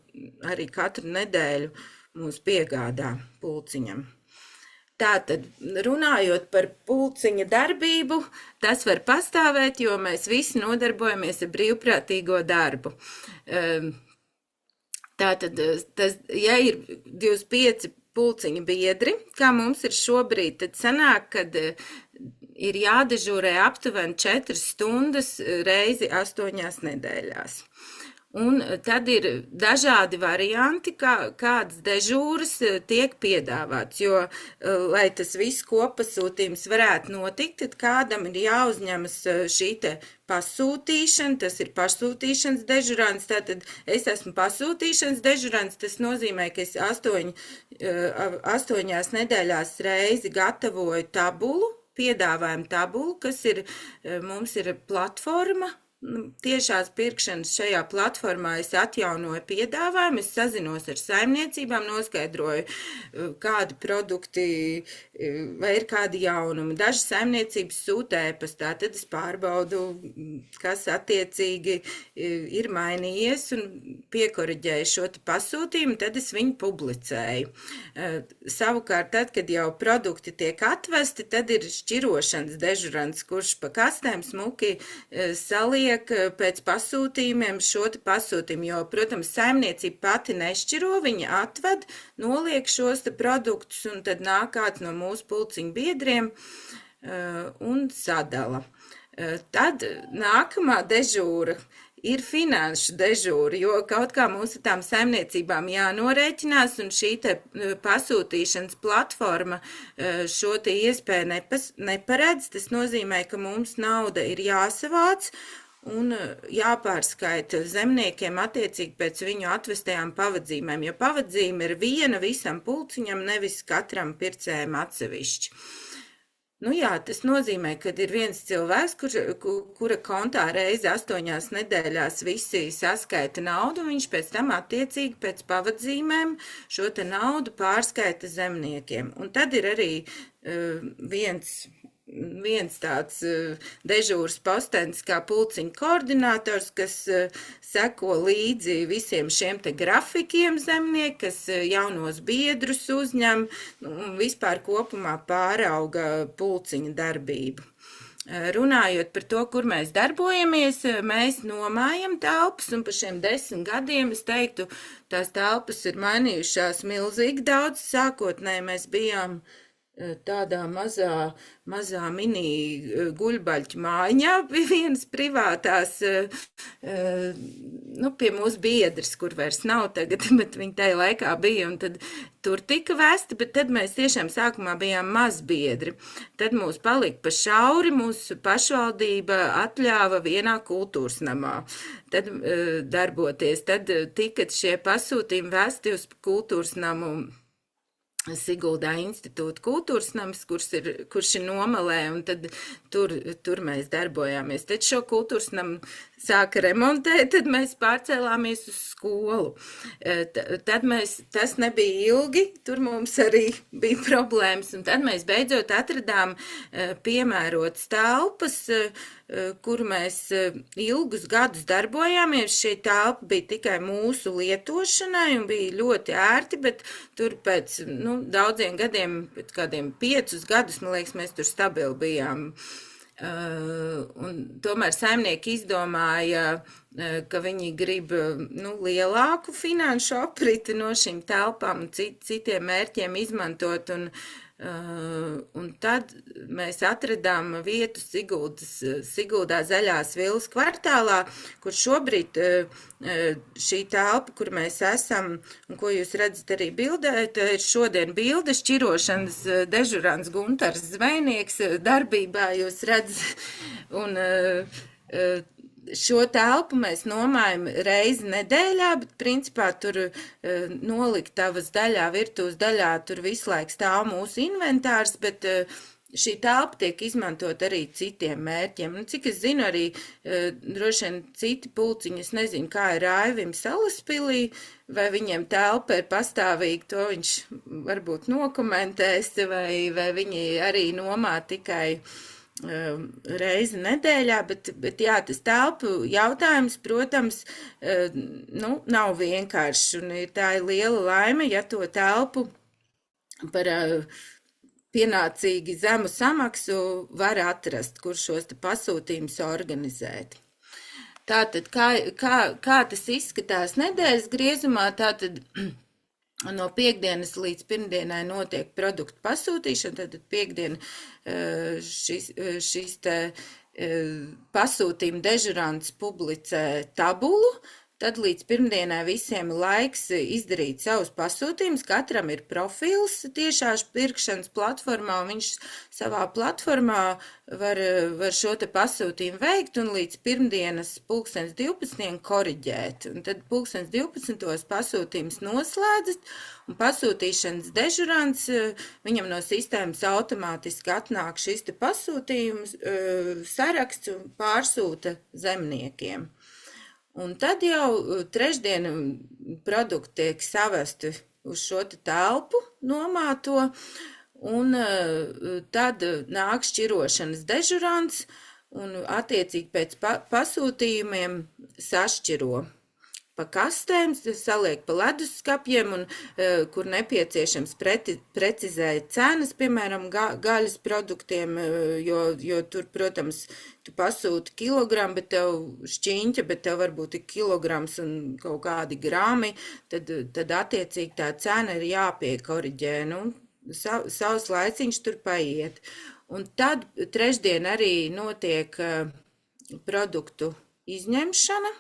arī katru nedēļu mūs piegādā pulciņam. Tātad, runājot par pulciņa darbību, tas var pastāvēt, jo mēs visi nodarbojamies ar brīvprātīgo darbu. Tātad, ja ir 25 pulciņa biedri, kā mums ir šobrīd, tad sanāk, kad ir jādežūrē aptuveni 4 stundas reizi 8 nedēļās. Un tad ir dažādi varianti, kādas dežūras tiek piedāvāts, jo, lai tas viss kopasūtījums varētu notikt, tad kādam ir jāuzņemas šī te pasūtīšana, tas ir pasūtīšanas dežurants, tātad es esmu pasūtīšanas dežurants, tas nozīmē, ka es 8 nedēļās reizi gatavoju tabulu, piedāvājumu tabulu, kas ir, mums ir platforma, tiešās pirkšanas šajā platformā es atjaunoju piedāvājumu, es sazinos ar saimniecībām, noskaidroju, kādi produkti vai ir kādi jaunumi. Dažas saimniecības sūta e-pastā, tad es pārbaudu, kas attiecīgi ir mainījies un piekoriģēju šo pasūtījumu, tad es viņu publicēju. Savukārt, tad, kad jau produkti tiek atvesti, tad ir šķirošanas dežurants, kurš pa kastēm smuki saliek pēc pasūtījumiem šo te pasūtījumu, jo, protams, saimniecība pati nešķiro, viņa atved, noliek šos te produktus, un tad nāk kāds no mūsu pulciņu biedriem un sadala. Tad nākamā dežūra ir finanšu dežūra, jo kaut kā mūsu tām saimniecībām jānorēķinās, un šī te pasūtīšanas platforma šo te iespēju neparedz. Tas nozīmē, ka mums nauda ir jāsavāc un jāpārskaita zemniekiem attiecīgi pēc viņu atvestajām pavadzīmēm, jo pavadzīme ir viena visam pulciņam, nevis katram pircējam atsevišķi. Nu jā, tas nozīmē, ka ir viens cilvēks, kura kontā reizi 8 nedēļās visi saskaita naudu, un viņš pēc tam attiecīgi pēc pavadzīmēm šo te naudu pārskaita zemniekiem. Un tad ir arī viens tāds dežūras postenis kā pulciņa koordinators, kas seko līdzi visiem šiem te grafikiem zemnieki, kas jaunos biedrus uzņem un vispār kopumā pārauga pulciņa darbību. Runājot par to, kur mēs darbojamies, mēs nomājam telpas, un pa šiem 10 gadiem, es teiktu, tās telpas ir mainījušās milzīgi daudz. Sākotnēji mēs bijām tādā mazā mini guļbaļķu mājiņā pie vienas privātās, pie mūsu biedras, kur vairs nav tagad, bet viņa tajā laikā bija, un tad tur tika vesti, bet tad mēs tiešām sākumā bijām mazbiedri. Tad mūs palika pa šauri, mūsu pašvaldība atļāva vienā kultūras namā tad darboties. Tad tika šie pasūtījumi vesti uz kultūras namu Siguldā institūta kultūras nams, kurš ir Nomalē, un tad tur mēs darbojāmies. Tad šo kultūras namu sāka remontēt, tad mēs pārcēlāmies uz skolu. Tas nebija ilgi, tur mums arī bija problēmas, un tad mēs beidzot atradām piemērotas telpas, kur mēs ilgus gadus darbojāmies. Šī telpa bija tikai mūsu lietošanai un bija ļoti ērti, bet tur pēc daudziem gadiem, pēc kādiem 5 gadus, man liekas, mēs tur stabili bijām. Un tomēr saimnieki izdomāja, ka viņi grib lielāku finanšu apriti no šīm telpām un citiem mērķiem izmantot, un tad mēs atradām vietu Siguldā Zaļās vilas kvartālā, kur šobrīd šī telpa, kur mēs esam, un ko jūs redzat arī bildē, tā ir šodien bilde, šķirošanas dežurants Guntars Zvejnieks darbībā, jūs redzat, un šo telpu mēs nomājam reizi nedēļā, bet principā tur noliktavas daļā, virtuves daļā, tur visu laiku stāv mūsu inventārs, bet šī telpa tiek izmantot arī citiem mērķiem. Un, cik es zinu, arī droši vien citi pulciņi, es nezinu, kā ir Raivim Salaspilī, vai viņiem telpa ir pastāvīgi, to viņš varbūt nokomentēs, vai viņi arī nomā tikai reizi nedēļā, bet jā, tas telpu jautājums, protams, nav vienkārši, un tā ir liela laime, ja to telpu par pienācīgi zemu samaksu var atrast, kur šos te pasūtījumus organizēt. Tātad, kā tas izskatās nedēļas griezumā, tātad no piekdienas līdz pirmdienai notiek produktu pasūtīšana, tad piekdiena šīs te pasūtījuma dežurants publicē tabulu, tad līdz pirmdienai visiem laiks izdarīt savus pasūtījumus, katram ir profils tiešās pirkšanas platformā, un viņš savā platformā var šo te pasūtījumu veikt un līdz pirmdienas 12:00 koriģēt. Un tad 12:00 pasūtījums noslēdzas, un pasūtīšanas dežurants, viņam no sistēmas automātiski atnāk šis te pasūtījums saraksts un pārsūta zemniekiem. Un tad jau trešdien produkti tiek savesti uz šo telpu nomāto, un tad nāk šķirošanas dežurants, un attiecīgi pēc pasūtījumiem sašķiro pa kastēm, saliek pa leduskapiem, un kur nepieciešams precizēt cenas, piemēram, gaļas produktiem, jo tur, protams, tu pasūti kilogramu, bet tev šķiņķa, bet tev varbūt ir kilograms un kaut kādi grami, tad attiecīgi tā cena ir jāpiekoriģē, savs laiciņš tur paiet. Un tad trešdien arī notiek produktu izņemšana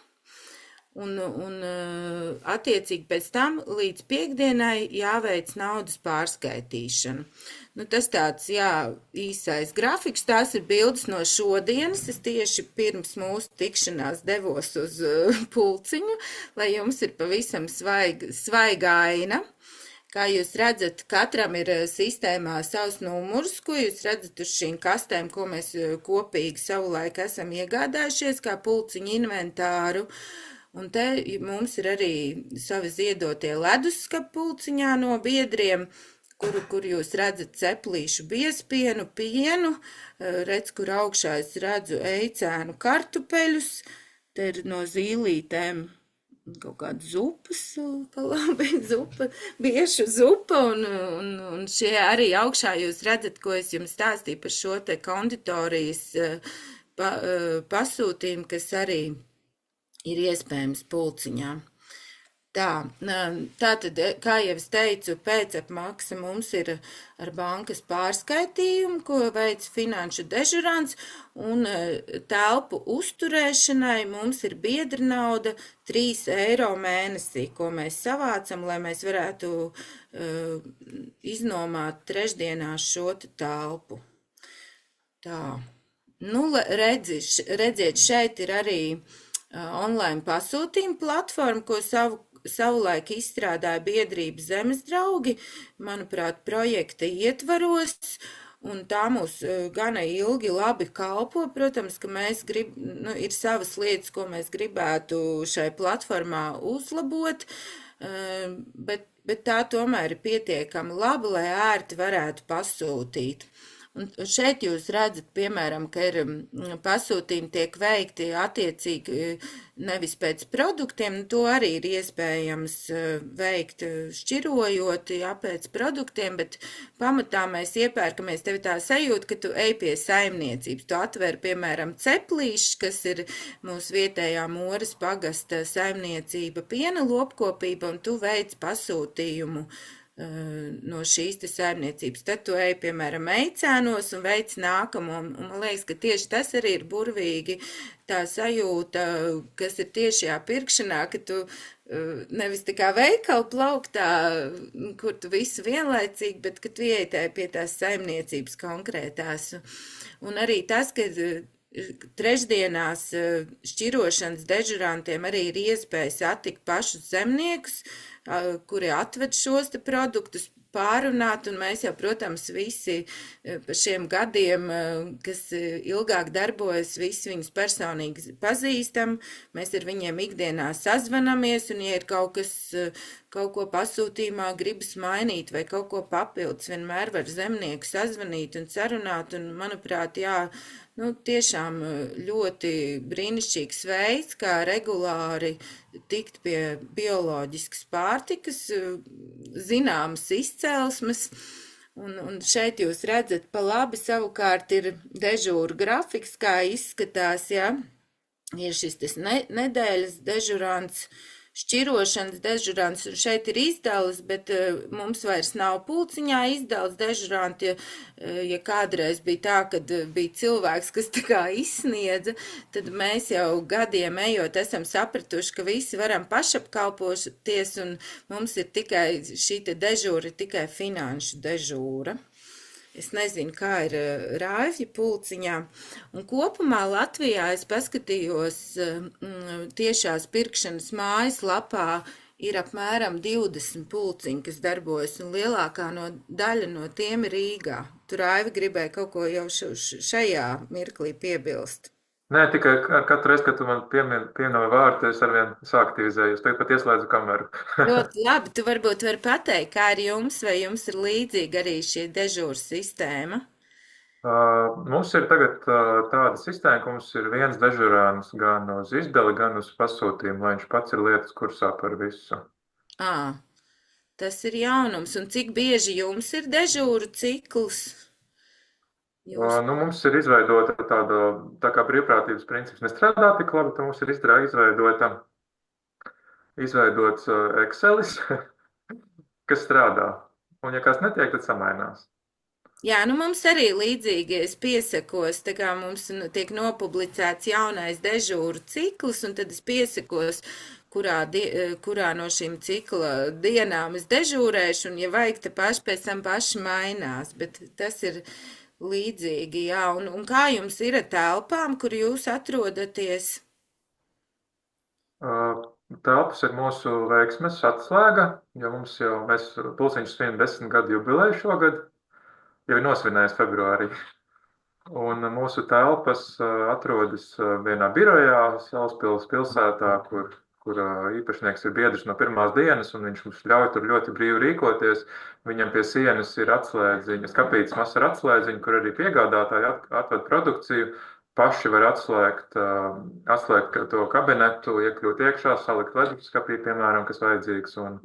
un attiecīgi pēc tam līdz piekdienai jāveic naudas pārskaitīšana. Nu, tas tāds, īsais grafiks, tās ir bildes no šodienas. Es tieši pirms mūsu tikšanās devos uz pulciņu, lai jums ir pavisam svaiga aina. Kā jūs redzat, katram ir sistēmā savs numurs, ko jūs redzat uz šīm kastēm, ko mēs kopīgi savulaik esam iegādājušies, kā pulciņu inventāru. Un te mums ir arī savi ziedotie leduskapa pulciņā no biedriem, kur jūs redzat ceplīšu biespienu, pienu, redz, kur augšā es redzu eicēnu kartupeļus, te ir no zīlītēm kaut kāda zupas, biešu zupa, un šie arī augšā jūs redzat, ko es jums stāstīju par šo te konditorijas pasūtījumu, kas arī ir iespējams pulciņā. Tātad, kā jau es teicu, pēcapmaksa mums ir ar bankas pārskaitījumu, ko veic finanšu dežurants, un telpu uzturēšanai mums ir biedra nauda 3 eiro mēnesī, ko mēs savācam, lai mēs varētu iznomāt trešdienās šo telpu. Nu, redziet, šeit ir arī online pasūtījuma platforma, ko savulaik izstrādāja biedrība Zemes draugi, manuprāt, projekta ietvaros, un tā mūs gana ilgi labi kalpo. Protams, ka mēs ir savas lietas, ko mēs gribētu šai platformā uzlabot, bet tā tomēr ir pietiekami laba, lai ērti varētu pasūtīt. Un šeit jūs redzat, piemēram, ka ir pasūtījumi tiek veikti attiecīgi nevis pēc produktiem, to arī ir iespējams veikt šķirojot, pēc produktiem, bet pamatā mēs iepērkamies, tev tā sajūta, ka tu ej pie saimniecības. Tu atver, piemēram, ceplīšs, kas ir mūsu vietējā Moras pagasta saimniecība piena lopkopība, un tu veic pasūtījumu no šīs te saimniecības. Tad tu ej, piemēram, eicēnos un veic nākamo. Un man liekas, ka tieši tas arī ir burvīgi tā sajūta, kas ir tiešajā pirkšanā, ka tu nevis tā kā veikalu plauktā, kur tu visu vienlaicīgi, bet ka tu ieej pie tās saimniecības konkrētās. Un arī tas, ka trešdienās šķirošanas dežurantiem arī ir iespēja satikt pašus zemniekus, kuri atved šos te produktus, pārunāt, un mēs jau, protams, visi par šiem gadiem, kas ilgāk darbojas, visi viņus personīgi pazīstam, mēs ar viņiem ikdienā sazvanamies, un ja ir kaut ko pasūtījumā gribas mainīt vai kaut ko papildus, vienmēr var zemnieku sazvanīt un sarunāt, un, manuprāt, tiešām ļoti brīnišķīgs veids, kā regulāri tikt pie bioloģiskas pārtikas, zināmas izcelsmes, un šeit jūs redzat, pa labi savukārt ir dežūra grafiks, kā izskatās, ir šis nedēļas dežurants, šķirošanas dežurants, un šeit ir izdales, bet mums vairs nav pulciņā izdales dežuranti, ja kādreiz bija tā, kad bija cilvēks, kas tā kā izsniedza, tad mēs jau gadiem ejot esam sapratuši, ka visi varam pašapkalpoties, un mums ir tikai šī te dežūra, tikai finanšu dežūra. Es nezinu, kā ir Raivja pulciņā, un kopumā Latvijā es paskatījos tiešās pirkšanas mājaslapā ir apmēram 20 pulciņi, kas darbojas, un lielākā daļa no tiem ir Rīgā. Tu, Raivi, gribēji kaut ko jau šajā mirklī piebilst? Nē, tikai katru reizi, kad tu man pieminēji vārdu, es arvien sāktivizēju. Es tagad pat ieslēdzu kameru. Ļoti labi. Tu varbūt vari pateikt, kā ir jums, vai jums ir līdzīga arī šī dežūra sistēma? Mums ir tagad tāda sistēma, ka mums ir viens dežurāns gan uz izdali, gan uz pasūtījumu, lai viņš pats ir lietas kursā par visu. Tas ir jaunums. Un cik bieži jums ir dežūra cikls? Mums ir izveidota tā kā brīvprātības princips nestrādā tik labi, tad mums ir izveidots Excelis, kas strādā. Un ja kas netiek, tad samainās. Jā, mums arī līdzīgi es piesakos, tā kā mums tiek nopublicēts jaunais dežūru cikls, un tad es piesakos, kurā no šīm cikla dienām es dežūrēšu, un, ja vajag, te pēc tam paši mainās, bet tas ir līdzīgi, jā, un kā jums ir ar telpām, kur jūs atrodaties? Telpas ir mūsu veiksmes atslēga, jo mēs Pulciņš svin 10 gadu jubileju šogad, jau ir nosvinējis februārī. Un mūsu telpas atrodas vienā birojā Salaspils pilsētā, kur īpašnieks ir biedrs no pirmās dienas, un viņš mums ļauj tur ļoti brīvi rīkoties. Viņam pie sienas ir atslēdziņa, skapītas masa ar atslēdziņu, kur arī piegādātāji atved produkciju. Paši var atslēgt to kabinetu, iekļūt iekšā, salikt leduskapī, piemēram, kas vajadzīgs, un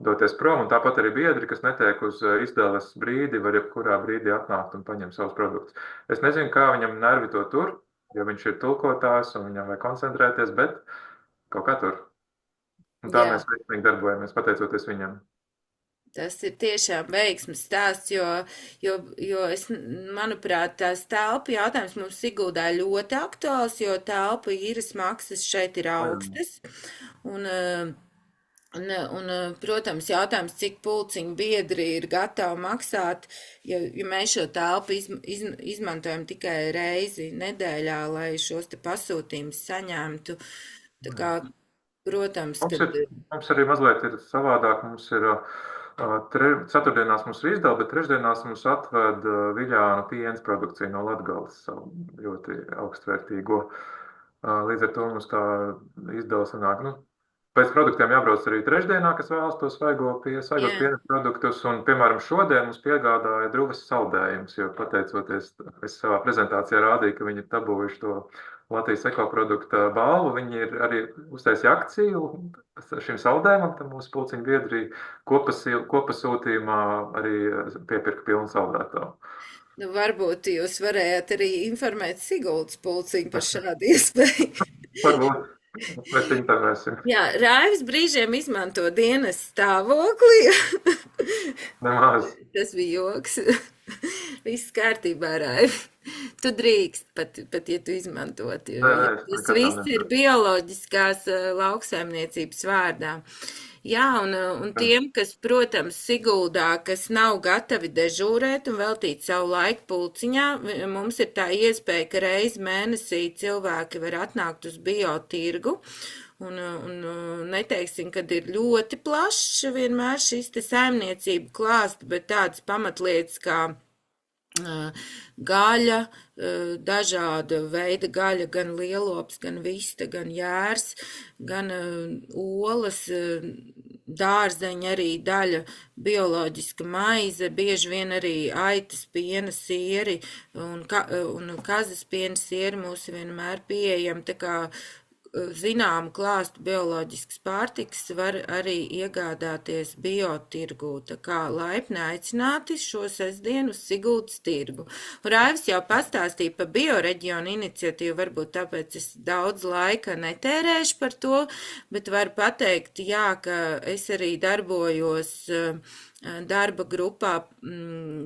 doties prom. Un tāpat arī biedri, kas netiek uz izdales brīdi, var jebkurā brīdī atnākt un paņemt savus produktus. Es nezinu, kā viņam nervi to tur, jo viņš ir tulkotājs un viņam vajag koncentrēties, bet kaut kā tur. Un tā mēs veiksmīgi darbojamies, pateicoties viņam. Tas ir tiešām veiksmes stāsts, jo manuprāt, tās telpu jautājums mums Siguldā ļoti aktuāls, jo telpu īres maksas šeit ir augstas. Un, protams, jautājums, cik Pulciņu biedri ir gatavi maksāt, ja mēs šo telpu izmantojam tikai reizi nedēļā, lai šos te pasūtījumus saņemtu. Tā kā, protams, mums arī mazliet ir savādāk. Mums ir ceturtdienās mums ir izdala, bet trešdienās mums atved Viļānu piens produkciju no Latgales, savu ļoti augstvērtīgo. Līdz ar to mums tā izdala sanāk, pēc produktiem jābrauc arī trešdienā, kas vēlas to svaigot piena produktus, un, piemēram, šodien mums piegādāja Druvas saldējumus, jo pateicoties, es savā prezentācijā rādīju, ka viņi ir dabūjuši to Latvijas ekoprodukta balvu, viņi ir arī uztaisīja akciju šim saldējumam, tad mūsu Pulciņu biedri kopasūtījumā arī piepirka pilnu saldētavu. Varbūt jūs varējāt arī informēt Siguldas Pulciņu par šādu iespēju. Varbūt. Mēs informēsim. Jā, Raivis brīžiem izmanto dienas stāvokli. Nemaz. Tas bija joks. Viss kārtībā, Raivi. Tu drīkst, pat ja tu izmantot. Tas viss ir bioloģiskās lauksaimniecības vārdā. Jā, un tiem, kas, protams, Siguldā, kas nav gatavi dežūrēt un veltīt savu laiku Pulciņā, mums ir tā iespēja, ka reiz mēnesī cilvēki var atnākt uz biotirgu. Un neteiksim, kad ir ļoti plašs vienmēr šis te saimniecību klāsts, bet tādas pamatlietas kā gaļa, dažāda veida gaļa, gan lielops, gan vista, gan jērs, gan olas, dārzeņi, arī daļa bioloģiska maize, bieži vien arī aitas piena sieri un kazas piena sieri mūs vienmēr pieejam, tā kā zināmu klāstu bioloģiskas pārtikas var arī iegādāties biotirgū. Tā kā laipni aicināti šo sestdienu uz Siguldas tirgu. Raivis jau pastāstīja par bioreģionu iniciatīvu, varbūt tāpēc es daudz laika netērēšu par to, bet varu pateikt, jā, ka es arī darbojos darba grupā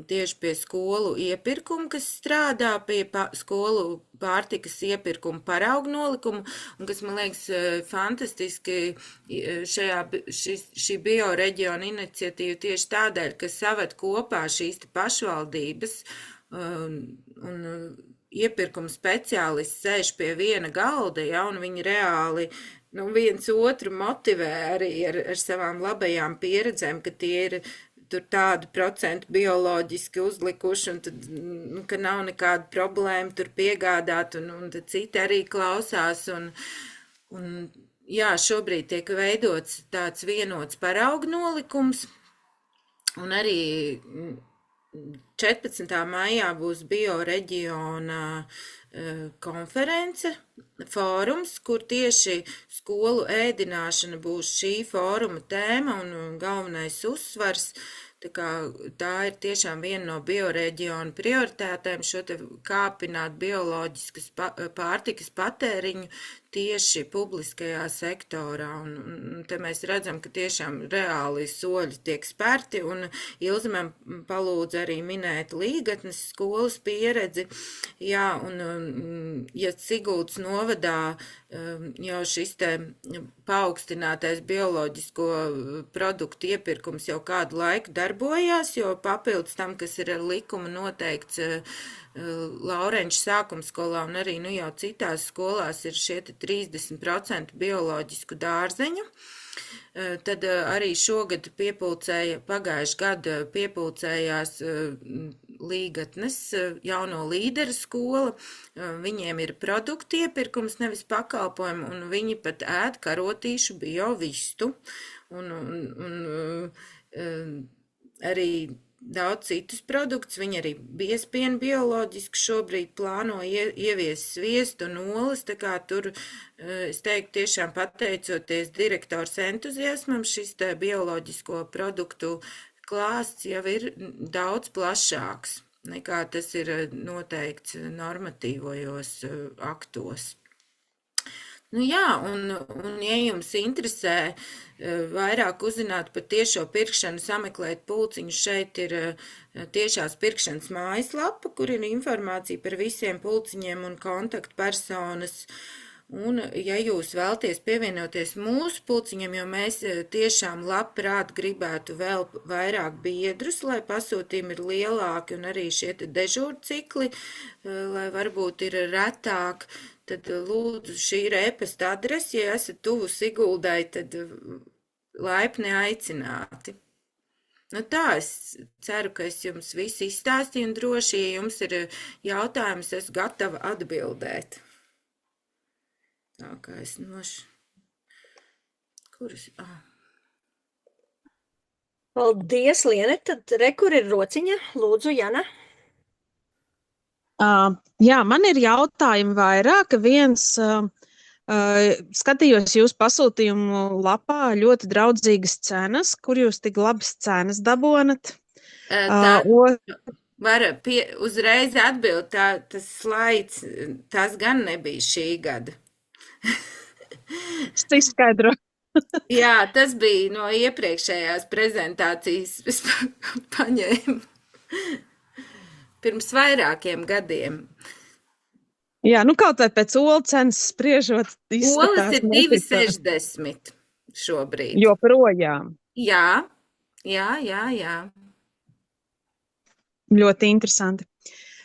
tieši pie skolu iepirkuma, kas strādā pie skolu pārtikas iepirkuma paraugu nolikumu, un kas man liekas fantastiski šī bioreģiona iniciatīva tieši tādēļ, ka saved kopā šīs pašvaldības un iepirkuma speciālisti sēž pie viena galda, ja, un viņi reāli viens otru motivē arī ar savām labajām pieredzēm, ka tie ir tur tādu procentu bioloģiski uzlikuši, un tad, ka nav nekāda problēma tur piegādāt, un tad citi arī klausās, un jā, šobrīd tiek veidots tāds vienots paraugu nolikums, un arī 14. maijā būs bioreģiona konference, fórums, kur tieši skolu ēdināšana būs šī fóruma tēma un galvenais uzsvars. Tā ir tiešām viena no bioreģiona prioritātēm, šo te kāpināt bioloģiskas pārtikas patēriņu tieši publiskajā sektorā. Un te mēs redzam, ka tiešām reāli soļi tiek spērti, un Ilze man palūdza arī minēt Līgatnes skolas pieredzi. Jā, un ja Siguldas novadā jau šis te paaugstinātais bioloģisko produktu iepirkums jau kādu laiku darbojās, jo papildus tam, kas ir ar likumu noteikts Laurenča sākumskolā un arī jau citās skolās ir šie 30% bioloģisku dārzeņu. Tad arī šogad pagājuši gadu piepulcējās Līgatnes jauno līderu skola. Viņiem ir produktu iepirkums, nevis pakalpojumi, un viņi pat ēd karotīšu biovistu. Un arī daudz citus produktus. Viņi arī biespienu bioloģisku šobrīd plāno ieviest sviestu un olas, tā kā tur, es teiktu, tiešām pateicoties direktors entuziasmam, šis te bioloģisko produktu klāsts jau ir daudz plašāks, nekā tas ir noteikts normatīvojos aktos. Nu jā, un ja jums interesē vairāk uzzināt par tiešo pirkšanu, sameklēt pulciņu, šeit ir tiešās pirkšanas mājaslapa, kur ir informācija par visiem pulciņiem un kontaktpersonas. Un, ja jūs vēlties pievienoties mūsu pulciņam, jo mēs tiešām labprāt gribētu vēl vairāk biedrus, lai pasūtījumi ir lielāki un arī šie dežūrcikli, lai varbūt ir retāk, tad lūdzu šī ir e-pasta adrese, ja esat tuvu Siguldai, tad laipni aicināti. Nu tā, es ceru, ka es jums visu izstāstīju un droši, ja jums ir jautājums, es gatava atbildēt. Tā kā es Kuras? Paldies, Liene. Tad kur ir rociņa? Lūdzu, Jana. Jā, man ir jautājumi vairāk. Viens, skatījos jūsu pasūtījumu lapā, ļoti draudzīgas cenas, kur jūs tik labas cenas dabonat. Uzreiz atbild, tas slaids, tas gan nebija šī gada. Es izskaidroju. Jā, tas bija no iepriekšējās prezentācijas, es paņēmu pirms vairākiem gadiem. Jā, nu kaut vai pēc olu cenas spriežot. Olas ir 2,60 šobrīd. Joprojām. Jā. Ļoti interesanti.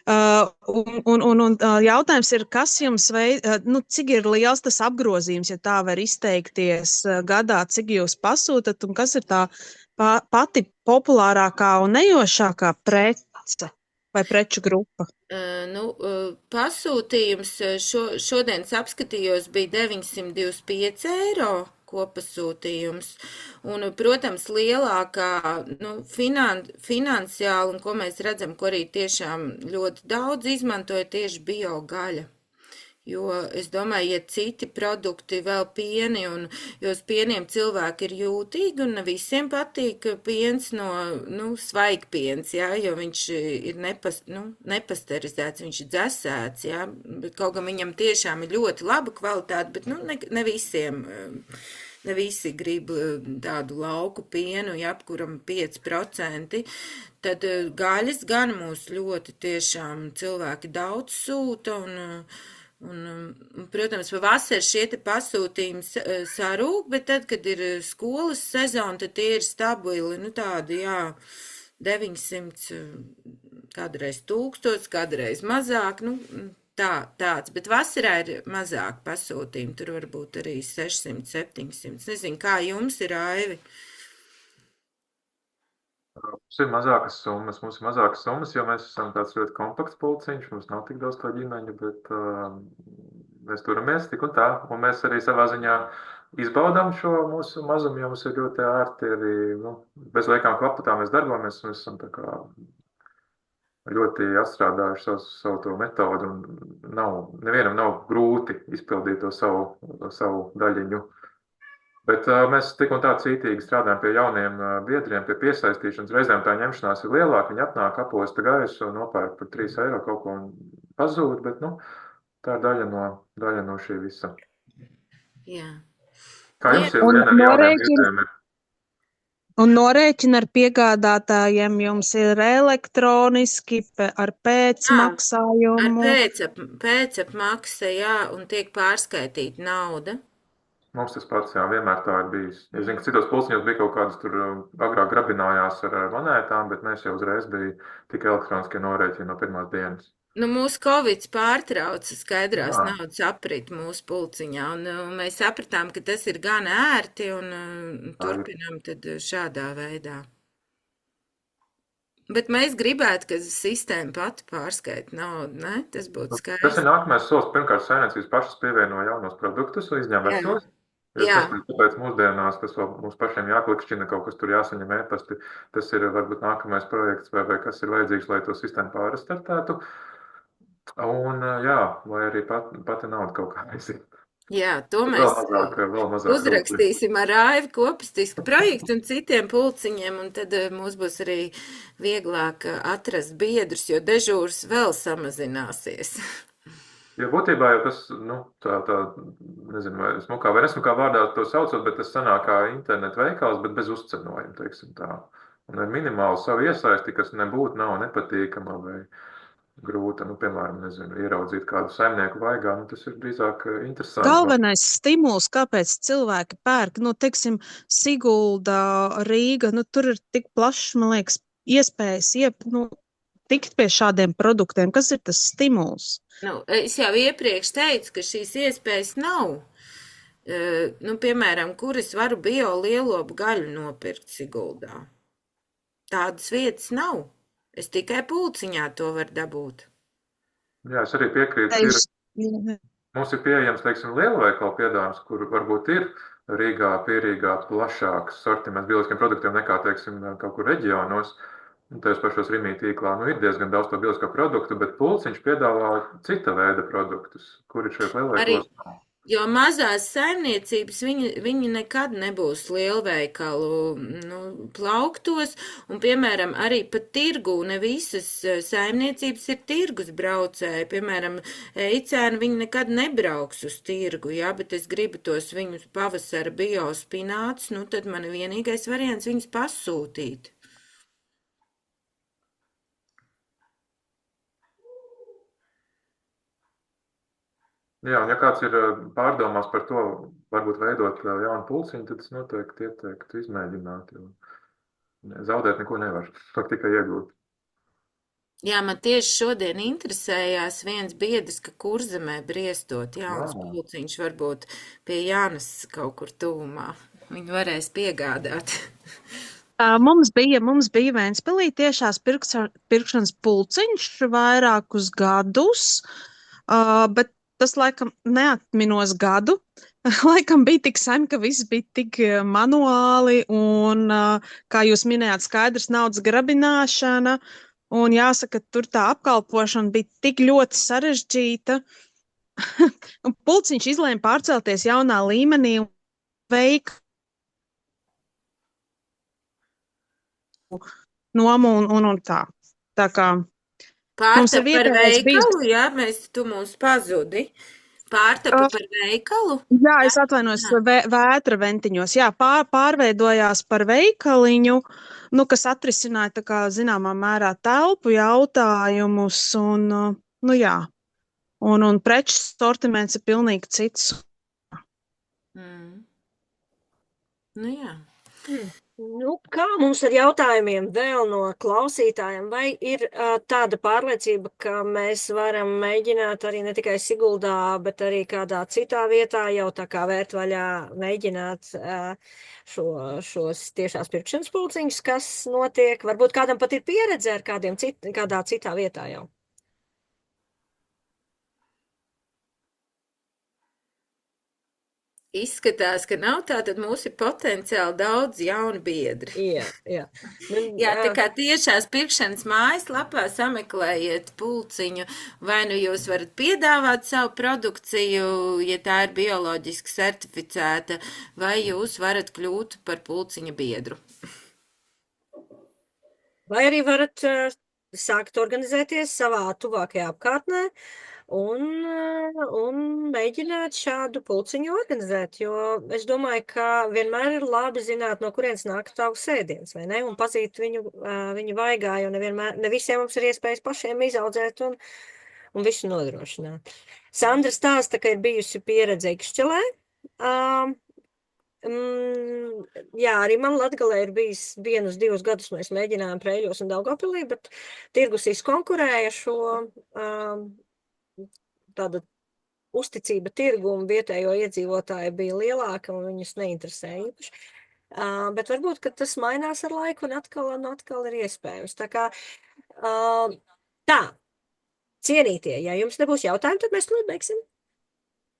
Un jautājums ir, kas jums cik ir liels tas apgrozījums, ja tā var izteikties gadā, cik jūs pasūtat, un kas ir tā pati populārākā un ejošākā prece vai preču grupa? Pasūtījums šodienas apskatījos bija 925 eiro kopasūtījums. Un, protams, lielākā finansiāli, un ko mēs redzam, ko arī tiešām ļoti daudz izmantoja tieši biogaļa. Jo es domāju, ja citi produkti vēl pieni, un jo uz pieniem cilvēki ir jūtīgi, un ne visiem patīk piens svaigpiens, jā, jo viņš ir nepasterizēts, viņš ir dzesēts, jā, bet kaut gan viņam tiešām ir ļoti laba kvalitāte, bet ne visiem. Ne visi grib tādu lauku pienu, ja apkuram 5%, tad gaļas gan mūs ļoti tiešām cilvēki daudz sūta, un protams, pavasarī šie te pasūtījumi sarūk, bet tad, kad ir skolas sezona, tad tie ir stabili, tādi, jā, 900, kādreiz 1000, kādreiz mazāk, tāds, bet vasarā ir mazāk pasūtījumi, tur varbūt arī 600, 700. Nezinu, kā jums ir, Aivi? Mums ir mazākas summas, jo mēs esam tāds ļoti kompakts pulciņš, mums nav tik daudz to ģimeņu, bet mēs turamies tik un tā, un mēs arī savā ziņā izbaudām šo mūsu mazumu, jo mums ir ļoti ērti arī, bez liekām klapatām mēs darbojamies, un mēs esam tā kā ļoti atstrādājuši savu to metodu, un nevienam nav grūti izpildīt to savu daļiņu. Bet mēs tik un tā cītīgi strādājam pie jauniem biedriem, pie piesaistīšanas. Reizēm tā ņemšanās ir lielāka, viņi atnāk, aposta gaisu un nopērk par 3 eiro kaut ko un pazūd, bet tā ir daļa no šī visa. Jā. Kā jums ir Un viena ar jauniem norēķina, biedriem? un norēķina ar piegādātājiem jums ir elektroniski ar Ar pēcmaksājumu. pēcapmaksa, jā, un tiek pārskaitīta nauda. Mums tas pats, jā, vienmēr tā ir bijis. Es zinu, ka citos pulciņos bija kaut kādas tur agrāk grabinājās ar monētām, bet mēs jau uzreiz bija tikai elektroniskie norēķini no pirmās dienas. Nu, mūsu Covids pārtrauca skaidrās Jā. naudas apriti mūsu pulciņā, un mēs sapratām, ka tas ir gan ērti, un turpinām tad šādā veidā. Bet mēs gribētu, ka sistēma pati pārskaita naudu, ne? Tas būtu Tas ir skaisti. nākamais solis. Pirmkārt, saimniecības pašas pievieno jaunos produktus un izņem Jā. vecos. Jo Jā. tas, tāpēc mūsdienās tas vēl mums pašiem jāklikšķina, kaut kas tur jāsaņem e-pasti. Tas ir varbūt nākamais projekts vai kas ir vajadzīgs, lai to sistēmu pārstartētu. Un jā, vai arī pati nauda kaut kā aiziet. Jā, to Vēl mēs mazāk uzrakstīsim ar Aivi kopistisku projektu un citiem pulciņiem, un tad mums būs arī vieglāk atrast biedrus, jo dežūras vēl samazināsies. Jo būtībā jau tas, tā, nezinu, vai smukā vai nesmukā vārdā to saucot, bet tas sanāk kā internetu veikals, bet bez uzcenojuma, teiksim tā. Un ar minimālu savu iesaisti, kas nebūtu, nav nepatīkama vai grūta, piemēram, nezinu, ieraudzīt kādu saimnieku vaigā, tas ir drīzāk interesanti. Galvenais stimuls, kāpēc cilvēki pērk, teiksim, Sigulda, Rīga, tur ir tik plašs, man liekas, iespējas tikt pie šādiem produktiem. Kas ir tas stimuls? Es jau iepriekš teicu, ka šīs iespējas nav. Piemēram, kur es varu bio lielopu gaļu nopirkt Siguldā. Tādas vietas nav. Es tikai pulciņā to varu dabūt. Jā, es arī piekrītu. Mums ir pieejams, teiksim, lielveikalu piedāvājums, kur varbūt ir Rīgā, Pierīgā plašāks sortiments bieliskiem produktiem nekā, teiksim, kaut kur reģionos. Tajos pašos Rimī tīklā ir diezgan daudz to bielisko produktu, bet pulciņš piedāvā cita veida produktus, kuri šeit lielveikalos nav. Jo mazās saimniecības, viņi nekad nebūs lielveikalu plauktos, un, piemēram, arī pat tirgu, ne visas saimniecības ir tirgus braucēji. Piemēram, Eicēni, viņi nekad nebrauks uz tirgu, jā, bet es gribu tos viņus pavasara biospinātus, tad man ir vienīgais variants viņus pasūtīt. Jā, un ja kāds ir pārdomās par to, varbūt veidot jaunu pulciņu, tad es noteikti ieteiktu izmēģināt, jo zaudēt neko nevar, tikai iegūt. Jā, man tieši šodien interesējās viens biedrs, ka Kurzemē briestot jauns pulciņš, varbūt pie Jānas kaut kur tuvumā. Viņu varēs piegādāt. Mums bija Ventspilī tiešās pirkšanas pulciņš vairākus gadus, bet tas laikam neatminos gadu. Laikam bija tik sen, ka viss bija tik manuāli un, kā jūs minējāt, skaidrs naudas grabināšana. Un jāsaka, tur tā apkalpošana bija tik ļoti sarežģīta. Un pulciņš izlēma pārcelties jaunā līmenī un veikt nomu un tā. Tā kā Pārtapa par veikalu, jā, tu mūs pazudi. Pārtapa par veikalu? Jā, es atvainojos, Vētra ventiņos. Jā, pārveidojās par veikaliņu, kas atrisināja tā kā zināmā mērā telpu jautājumus un, jā. Un preču sortiments ir pilnīgi cits. Jā. Kā mums ar jautājumiem vēl no klausītājiem? Vai ir tāda pārliecība, ka mēs varam mēģināt arī ne tikai Siguldā, bet arī kādā citā vietā jau tā kā vērt vaļā mēģināt šos tiešās pirkšanas pulciņus, kas notiek? Varbūt kādam pat ir pieredze ar kādā citā vietā jau. Izskatās, ka nav tā, tad mums ir potenciāli daudz jaunu biedri. Jā. Jā, tā kā tiešās pirkšanas mājaslapā sameklējiet pulciņu, vai jūs varat piedāvāt savu produkciju, ja tā ir bioloģiski certificēta, vai jūs varat kļūt par pulciņa biedru. Vai arī varat sākt organizēties savā tuvākajā apkārtnē un mēģināt šādu pulciņu organizēt, jo es domāju, ka vienmēr ir labi zināt, no kurienes nāk tavs ēdiens, vai ne, un pazīt viņu vaigā, jo ne visiem mums ir iespējas pašiem izaudzēt un visu nodrošināt. Sandra stāsta, ka ir bijusi pieredze Ikšķelē. Jā, arī man Latgalē ir bijis 1-2 gadus, mēs mēģinājām Preiļos un Daugavpilī, bet tirgus izkonkurēja šo tāda uzticība tirgu un vietējo iedzīvotāju bija lielāka un viņus neinteresēja īpaši. Bet varbūt, ka tas mainās ar laiku un atkal ir iespējams. Tā kā tā, cienītie, ja jums nebūs jautājumi, tad mēs tūlīt beigsim.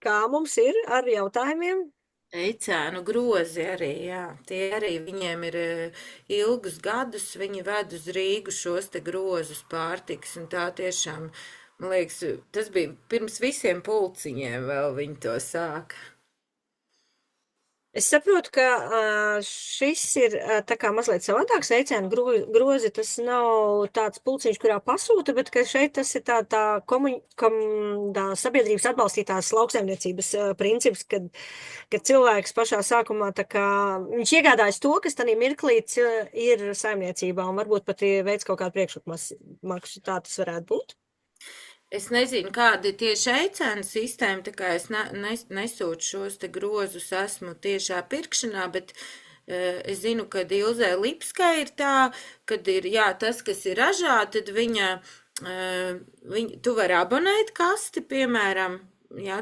Kā mums ir ar jautājumiem? Eicēnu grozi arī, jā. Tie arī viņiem ir ilgus gadus, viņi ved uz Rīgu šos te grozus pārtiks, un tā tiešām, man liekas, tas bija pirms visiem pulciņiem vēl viņi to sāka. Es saprotu, ka šis ir tā kā mazliet savādāks Eicēnu grozi, tas nav tāds pulciņš, kurā pasūta, bet ka šeit tas ir tā sabiedrības atbalstītās lauksaimniecības princips, kad cilvēks pašā sākumā tā kā, viņš iegādājas to, kas tanī mirklīts ir saimniecībā, un varbūt pat veids kaut kādu priekšlikmaksu, tā tas varētu būt. Es nezinu, kāda ir tieši Eicēnu sistēma, tā kā es nesūtu šos te grozus, esmu tiešā pirkšanā, bet es zinu, ka Ilzē Lipskai ir tā, kad ir, jā, tas, kas ir ražā, tad tu vari abonēt kasti, piemēram, jā,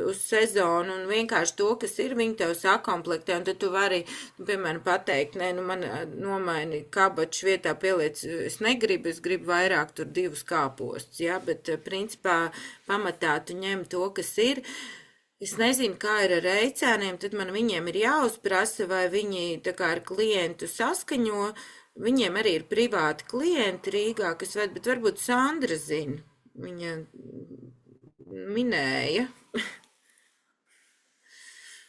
uz sezonu, un vienkārši to, kas ir, viņi tev sakomplektē, un tad tu vari, piemēram, pateikt, nē, man nomaini kabaču vietā pieliec, es gribu vairāk tur 2 kāpostus, jā, bet principā pamatā tu ņem to, kas ir. Es nezinu, kā ir ar Eicēniem, tad man viņiem ir jāuzprasa, vai viņi tā kā ar klientu saskaņo, viņiem arī ir privāti klienti Rīgā, kas ved, bet varbūt Sandra zina, viņa minēja.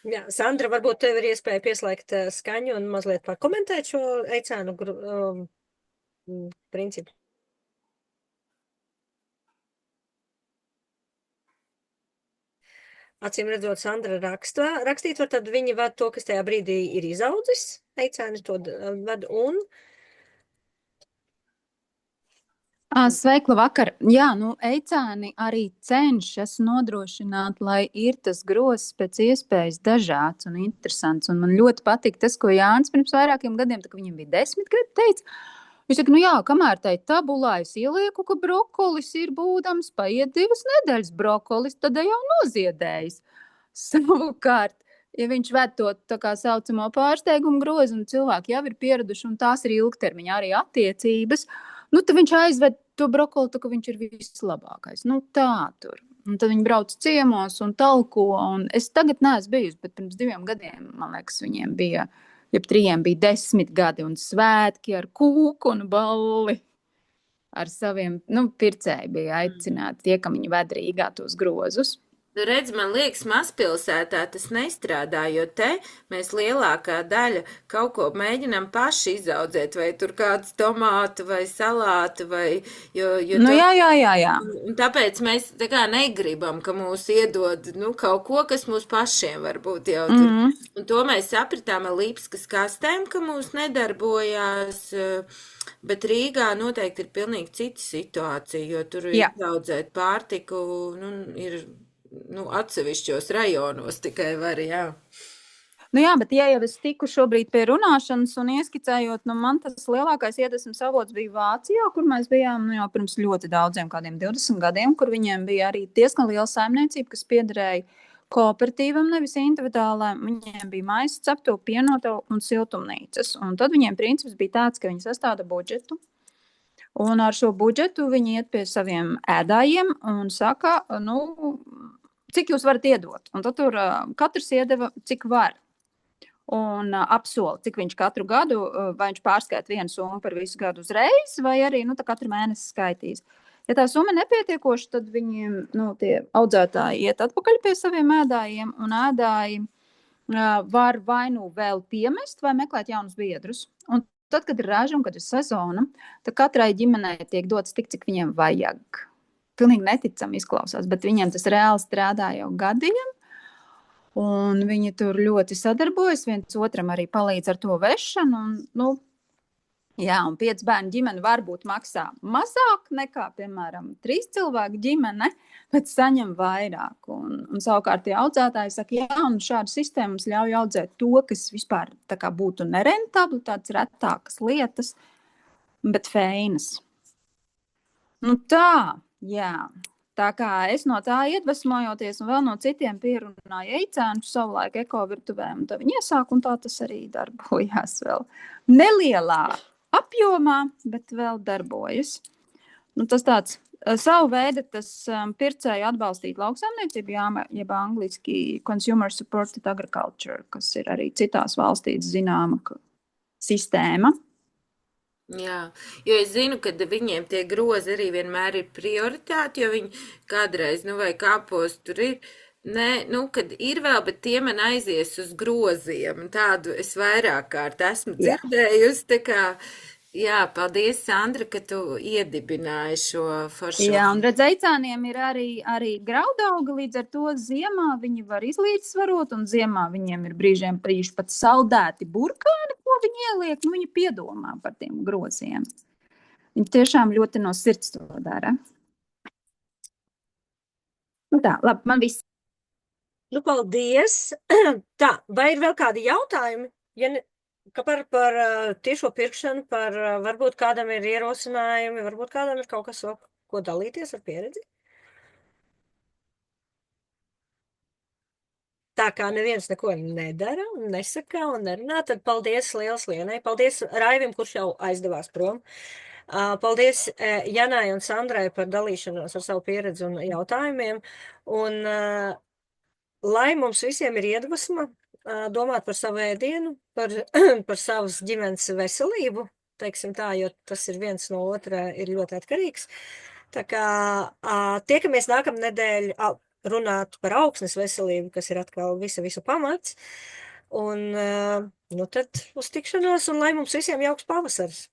Jā, Sandra, varbūt tev ir iespēja pieslēgt skaņu un mazliet pakomentēt šo Eicēnu principu. Acīm redzot, Sandra rakstīt var, tad viņi ved to, kas tajā brīdī ir izaudzis, Eicēni to ved un... Sveiki, labvakar. Jā, Eicēni arī cenšas nodrošināt, lai ir tas grozs pēc iespējas dažāds un interesants. Un man ļoti patīk tas, ko Jānis pirms vairākiem gadiem, tā kā viņam bija 10 gadi, teica. Viņš saka, jā, kamēr tai tabulā es ielieku, ka brokolis ir būdams, paiet 2 nedēļas brokolis, tad jau noziedējis. Savukārt, ja viņš ved to tā kā saucamo pārsteigumu grozu un cilvēki jau ir pieraduši un tās ir ilgtermiņā arī attiecības, tad viņš aizved to brokoli, ka viņš ir vislabākais. Tā tur. Un tad viņi brauc ciemos un talko. Un es tagad neesmu bijusi, bet pirms 2 gadiem, man liekas, viņiem bija, 3 bija 10 gadi un svētki ar kūku un balli. Ar saviem, pircēji bija aicināti tie, kam viņi ved Rīgā tos grozus. Redz, man liekas, mazpilsētā tas nestrādā, jo te mēs lielākā daļa kaut ko mēģinām paši izaudzēt, vai tur kāds tomātu vai salātu, vai, jo jā. Un tāpēc mēs tā kā negribam, ka mūs iedod, kaut ko, kas mūs pašiem varbūt jau tur. Un to mēs sapratām ar Lipskas kastēm, ka mūs nedarbojās, bet Rīgā noteikti ir pilnīgi cita situācija, jo tur izaudzēt pārtiku, ir... atsevišķos rajonos tikai var, jā. Jā, bet ja jau es tiku šobrīd pie runāšanas un ieskicējot, man tas lielākais iedvesmas avots bija Vācijā, kur mēs bijām jau pirms ļoti daudziem, kādiem 20 gadiem, kur viņiem bija arī diezgan liela saimniecība, kas piederēja kooperatīvam, nevis individuālām. Viņiem bija maisa, cepto, pienoto un siltumnīcas. Un tad viņiem princips bija tāds, ka viņi sastāda budžetu. Un ar šo budžetu viņi iet pie saviem ēdājiem un saka, cik jūs varat iedot. Un tad tur katrs iedeva, cik var. Un apsola, cik viņš katru gadu, vai viņš pārskaita 1 summu par visu gadu uzreiz, vai arī katru mēnesi skaitīs. Ja tā summa nepietiekoša, tad viņiem, tie audzētāji iet atpakaļ pie saviem ēdājiem, un ēdāji var vai vēl piemest, vai meklēt jaunus biedrus. Un tad, kad ir raža un kad ir sezona, tad katrai ģimenei tiek dots tik, cik viņiem vajag. pilnīgi neticami izklausās, bet viņiem tas reāli strādā jau gadiem. Un viņi tur ļoti sadarbojas, viens otram arī palīdz ar to vešanu. Un 5 bērnu ģimene varbūt maksā mazāk nekā, piemēram, 3 cilvēku ģimene, bet saņem vairāk. Un savukārt tie audzētāji saka, un šāda sistēma mums ļauj audzēt to, kas vispār tā kā būtu nerentabli, tādas retākas lietas, bet feinas. Tā kā es no tā iedvesmojoties un vēl no citiem pierunāju eicēnu savulaik ekovirtuvē, un tā viņi iesāk, un tā tas arī darbojās vēl nelielā apjomā, bet vēl darbojas. Tas tāds savu veidu tas pircēju atbalstīt lauksaimniecību, jeb angliski consumer supported agriculture, kas ir arī citās valstīs zināma sistēma. Jā, jo es zinu, ka viņiem tie grozi arī vienmēr ir prioritāti, jo viņi kādreiz, vai kāpos tur ir, kad ir vēl, bet tie man aizies uz groziem. Tādu es vairāk kārt esmu dzirdējusi, tā kā, paldies, Sandra, ka tu iedibināji šo foršo. Jā, un redz, eicāniem ir arī graudauga, līdz ar to ziemā viņi var izlīdzsvarot, un ziemā viņiem ir brīžiem pat saldēti burkāni, ko viņi ieliek, viņi piedomā par tiem groziem. Viņi tiešām ļoti no sirds to dara. Tā, labi, man viss. Paldies. Tā, vai ir vēl kādi jautājumi? Par tiešo pirkšanu, varbūt kādam ir ierosinājumi, varbūt kādam ir kaut kas, ko dalīties ar pieredzi? Tā kā neviens neko nedara, nesaka un nerunā, tad paldies liels Lienai. Paldies Raivim, kurš jau aizdevās prom. Paldies Janai un Sandrai par dalīšanos ar savu pieredzi un jautājumiem. Un lai mums visiem ir iedvesma domāt par savu ēdienu, par savas ģimenes veselību, teiksim tā, jo tas ir viens no otra ir ļoti atkarīgs. Tā kā tiekamies nākamnedēļ runāt par augsnes veselību, kas ir atkal visu pamats. Un tad uz tikšanos un lai mums visiem jauks pavasaris.